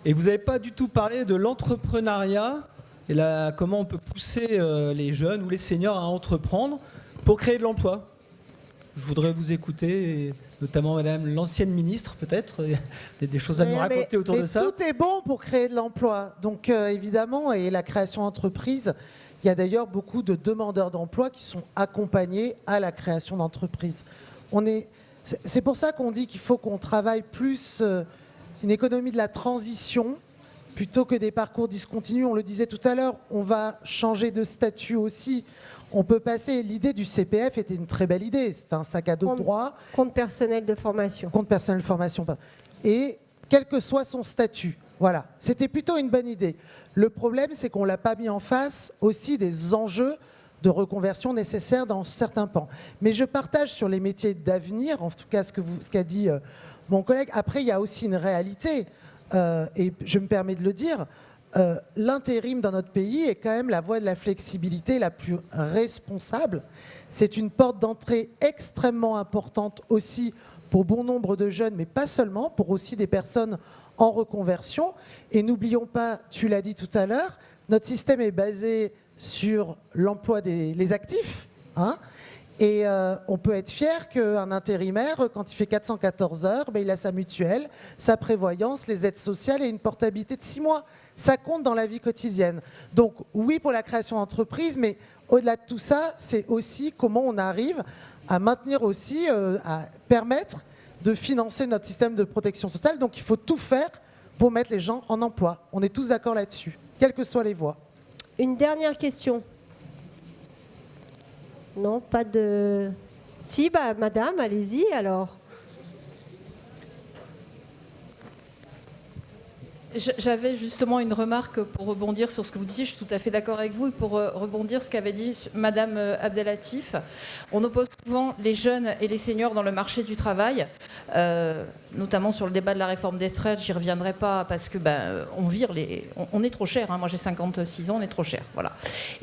Et vous n'avez pas du tout parlé de l'entrepreneuriat et comment on peut pousser les jeunes ou les seniors à entreprendre pour créer de l'emploi. Je voudrais vous écouter, et notamment Madame l'ancienne ministre, peut-être. Il y a des choses à nous raconter autour de ça. Tout est bon pour créer de l'emploi. Donc, évidemment, et la création d'entreprise, il y a d'ailleurs beaucoup de demandeurs d'emploi qui sont accompagnés à la création d'entreprises. C'est pour ça qu'on dit qu'il faut qu'on travaille plus une économie de la transition plutôt que des parcours discontinus. On le disait tout à l'heure, on va changer de statut aussi. On peut passer, l'idée du CPF était une très belle idée, c'est un sac à dos de droit. Compte personnel de formation. Compte personnel de formation. Et quel que soit son statut, voilà, c'était plutôt une bonne idée. Le problème, c'est qu'on ne l'a pas mis en face aussi des enjeux de reconversion nécessaires dans certains pans. Mais je partage sur les métiers d'avenir, en tout cas ce qu'a dit mon collègue. Après, il y a aussi une réalité, et je me permets de le dire, l'intérim dans notre pays est quand même la voie de la flexibilité la plus responsable. C'est une porte d'entrée extrêmement importante aussi pour bon nombre de jeunes, mais pas seulement, pour aussi des personnes en reconversion. Et n'oublions pas, tu l'as dit tout à l'heure, notre système est basé sur l'emploi des actifs. Hein, et on peut être fier qu'un intérimaire, quand il fait 414 heures, il a sa mutuelle, sa prévoyance, les aides sociales et une portabilité de 6 mois. Ça compte dans la vie quotidienne. Donc oui pour la création d'entreprise, mais au-delà de tout ça, c'est aussi comment on arrive à maintenir aussi, à permettre de financer notre système de protection sociale. Donc il faut tout faire pour mettre les gens en emploi. On est tous d'accord là-dessus, quelles que soient les voies. Une dernière question. Non, pas de... Si, madame, allez-y alors. J'avais justement une remarque pour rebondir sur ce que vous disiez. Je suis tout à fait d'accord avec vous. Et pour rebondir ce qu'avait dit Madame Abdellatif, on oppose souvent les jeunes et les seniors dans le marché du travail, notamment sur le débat de la réforme des retraites. J'y reviendrai pas parce que on est trop cher. Hein. Moi j'ai 56 ans, on est trop cher. Voilà.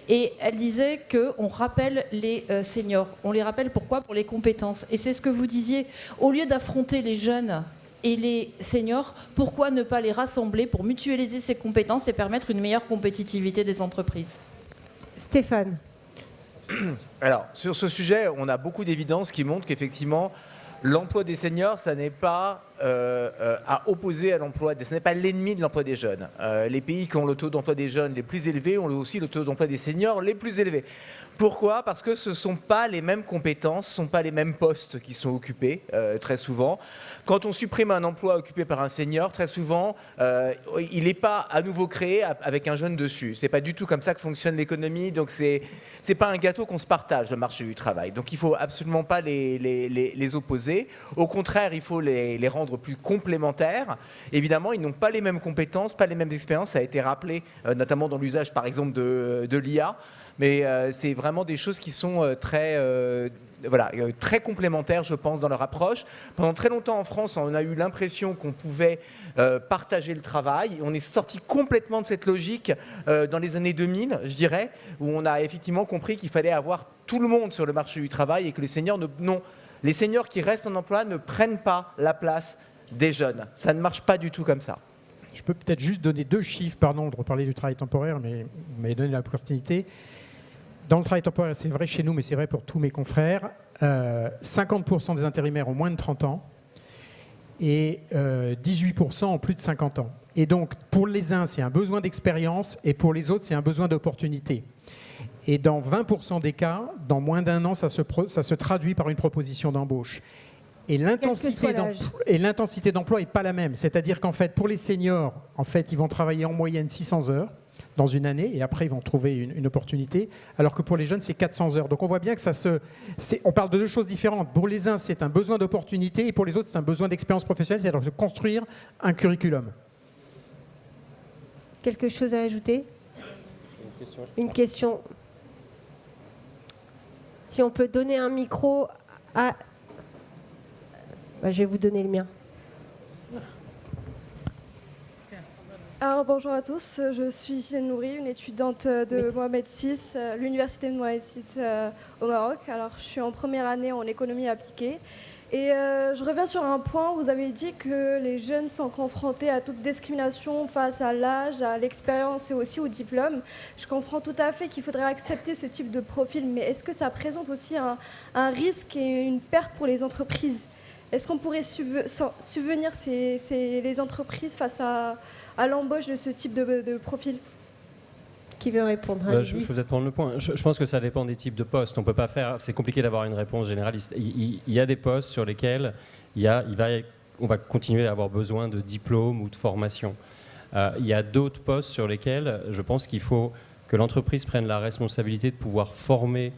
Et elle disait qu'on rappelle les seniors. On les rappelle pourquoi ? Pour les compétences. Et c'est ce que vous disiez. Au lieu d'affronter les jeunes et les seniors, pourquoi ne pas les rassembler pour mutualiser ces compétences et permettre une meilleure compétitivité des entreprises ? Stéphane. Alors, sur ce sujet, on a beaucoup d'évidences qui montrent qu'effectivement, l'emploi des seniors, ça n'est pas à opposer à l'emploi, ce n'est pas l'ennemi de l'emploi des jeunes. Les pays qui ont le taux d'emploi des jeunes les plus élevés ont aussi le taux d'emploi des seniors les plus élevés. Pourquoi ? Parce que ce ne sont pas les mêmes compétences, ce ne sont pas les mêmes postes qui sont occupés très souvent. Quand on supprime un emploi occupé par un senior, très souvent, il n'est pas à nouveau créé avec un jeune dessus. Ce n'est pas du tout comme ça que fonctionne l'économie. Donc, ce n'est pas un gâteau qu'on se partage, le marché du travail. Donc, il ne faut absolument pas les opposer. Au contraire, il faut les rendre plus complémentaires. Évidemment, ils n'ont pas les mêmes compétences, pas les mêmes expériences. Ça a été rappelé, notamment dans l'usage, par exemple, de l'IA. Mais c'est vraiment des choses qui sont très complémentaires, je pense, dans leur approche. Pendant très longtemps en France, on a eu l'impression qu'on pouvait partager le travail. On est sorti complètement de cette logique dans les années 2000, je dirais, où on a effectivement compris qu'il fallait avoir tout le monde sur le marché du travail et que les seniors les seniors qui restent en emploi ne prennent pas la place des jeunes. Ça ne marche pas du tout comme ça. Je peux peut-être juste donner 2 chiffres, pardon de reparler du travail temporaire, mais vous m'avez donné l'opportunité. Dans le travail temporaire, c'est vrai chez nous, mais c'est vrai pour tous mes confrères, 50% des intérimaires ont moins de 30 ans et 18% ont plus de 50 ans. Et donc, pour les uns, c'est un besoin d'expérience et pour les autres, c'est un besoin d'opportunité. Et dans 20% des cas, dans moins d'1 an, ça se traduit par une proposition d'embauche. Et l'intensité d'emploi n'est pas la même. C'est-à-dire qu'en fait, pour les seniors, en fait, ils vont travailler en moyenne 600 heures dans une année et après, ils vont trouver une opportunité. Alors que pour les jeunes, c'est 400 heures. Donc, on voit bien que on parle de 2 choses différentes. Pour les uns, c'est un besoin d'opportunité et pour les autres, c'est un besoin d'expérience professionnelle, c'est-à-dire de construire un curriculum. Quelque chose à ajouter ? Une question. Si on peut donner un micro à... Je vais vous donner le mien. Alors, bonjour à tous, je suis Hélène Nouri, une étudiante de Mohamed VI, l'université de Mohamed VI au Maroc. Alors, je suis en première année en économie appliquée. Et je reviens sur un point, vous avez dit que les jeunes sont confrontés à toute discrimination face à l'âge, à l'expérience et aussi au diplôme. Je comprends tout à fait qu'il faudrait accepter ce type de profil, mais est-ce que ça présente aussi un risque et une perte pour les entreprises ? Est-ce qu'on pourrait subvenir les entreprises face à l'embauche de ce type de profil ? Qui veut répondre ? Je peux peut-être prendre le point. Je pense que ça dépend des types de postes. On peut pas faire. C'est compliqué d'avoir une réponse généraliste. Il y a des postes sur lesquels on va continuer à avoir besoin de diplômes ou de formation. Il y a d'autres postes sur lesquels je pense qu'il faut que l'entreprise prenne la responsabilité de pouvoir former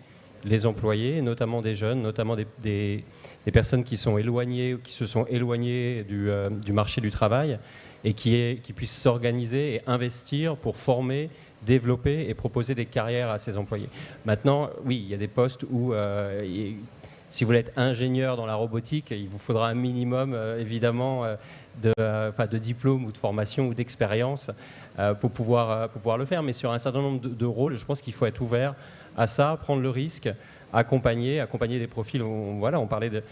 les employés, notamment des jeunes, notamment des personnes qui sont éloignées ou qui se sont éloignées du marché du travail et qui puissent s'organiser et investir pour former, développer et proposer des carrières à ces employés. Maintenant, oui, il y a des postes où, si vous voulez être ingénieur dans la robotique, il vous faudra un minimum, évidemment, de diplôme ou de formation ou d'expérience pour pouvoir le faire. Mais sur un certain nombre de rôles, je pense qu'il faut être ouvert à ça, prendre le risque, accompagner des profils. On parlait de...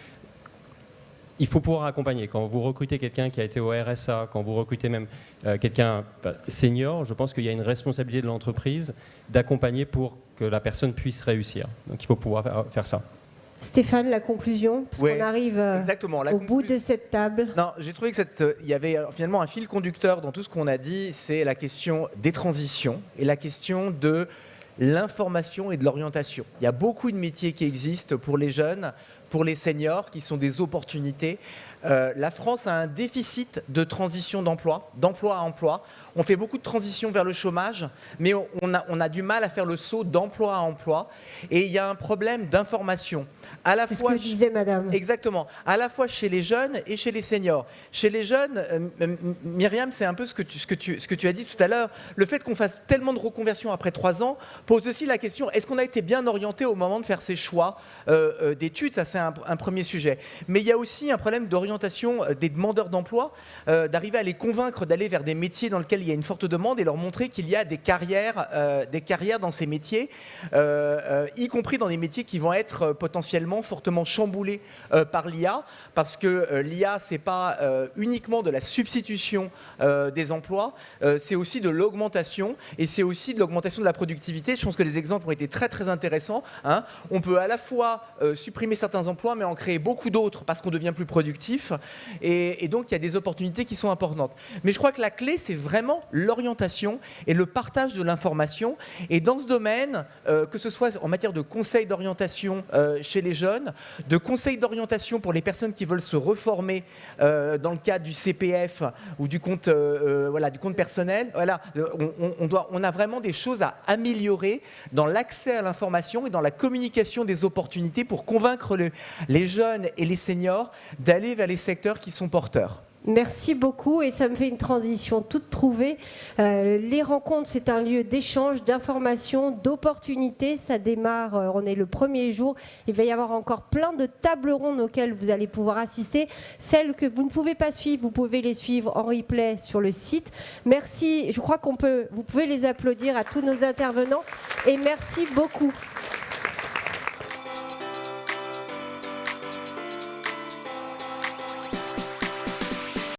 Il faut pouvoir accompagner. Quand vous recrutez quelqu'un qui a été au RSA, quand vous recrutez même quelqu'un senior, je pense qu'il y a une responsabilité de l'entreprise d'accompagner pour que la personne puisse réussir. Donc il faut pouvoir faire ça. Stéphane, la conclusion, parce qu'on arrive au bout de cette table. Non, j'ai trouvé qu'il y avait finalement un fil conducteur dans tout ce qu'on a dit, c'est la question des transitions et la question de l'information et de l'orientation. Il y a beaucoup de métiers qui existent pour les jeunes, pour les seniors, qui sont des opportunités. La France a un déficit de transition d'emploi à emploi. On fait beaucoup de transitions vers le chômage, mais on a du mal à faire le saut d'emploi à emploi. Et il y a un problème d'information. C'est ce que disait madame. Exactement. À la fois chez les jeunes et chez les seniors. Chez les jeunes, Myriam, c'est un peu ce que tu as dit tout à l'heure. Le fait qu'on fasse tellement de reconversions après 3 ans pose aussi la question, est-ce qu'on a été bien orienté au moment de faire ses choix d'études ? Ça, c'est un premier sujet. Mais il y a aussi un problème d'orientation des demandeurs d'emploi, d'arriver à les convaincre d'aller vers des métiers dans lesquels il y a une forte demande et leur montrer qu'il y a des carrières dans ces métiers, y compris dans des métiers qui vont être potentiellement fortement chamboulés par l'IA, parce que l'IA, c'est pas uniquement de la substitution des emplois, c'est aussi de l'augmentation et c'est aussi de l'augmentation de la productivité. Je pense que les exemples ont été très très intéressants. Hein. On peut à la fois supprimer certains emplois, mais en créer beaucoup d'autres parce qu'on devient plus productif. Et donc, il y a des opportunités qui sont importantes. Mais je crois que la clé, c'est vraiment l'orientation et le partage de l'information. Et dans ce domaine, que ce soit en matière de conseils d'orientation chez les jeunes, de conseils d'orientation pour les personnes qui veulent se reformer dans le cadre du CPF ou du compte, du compte personnel, on a vraiment des choses à améliorer dans l'accès à l'information et dans la communication des opportunités pour convaincre les jeunes et les seniors d'aller vers les secteurs qui sont porteurs. Merci beaucoup et ça me fait une transition toute trouvée. Les rencontres, c'est un lieu d'échange, d'information, d'opportunités. Ça démarre, on est le premier jour. Il va y avoir encore plein de tables rondes auxquelles vous allez pouvoir assister. Celles que vous ne pouvez pas suivre, vous pouvez les suivre en replay sur le site. Merci, je crois vous pouvez les applaudir à tous nos intervenants et merci beaucoup.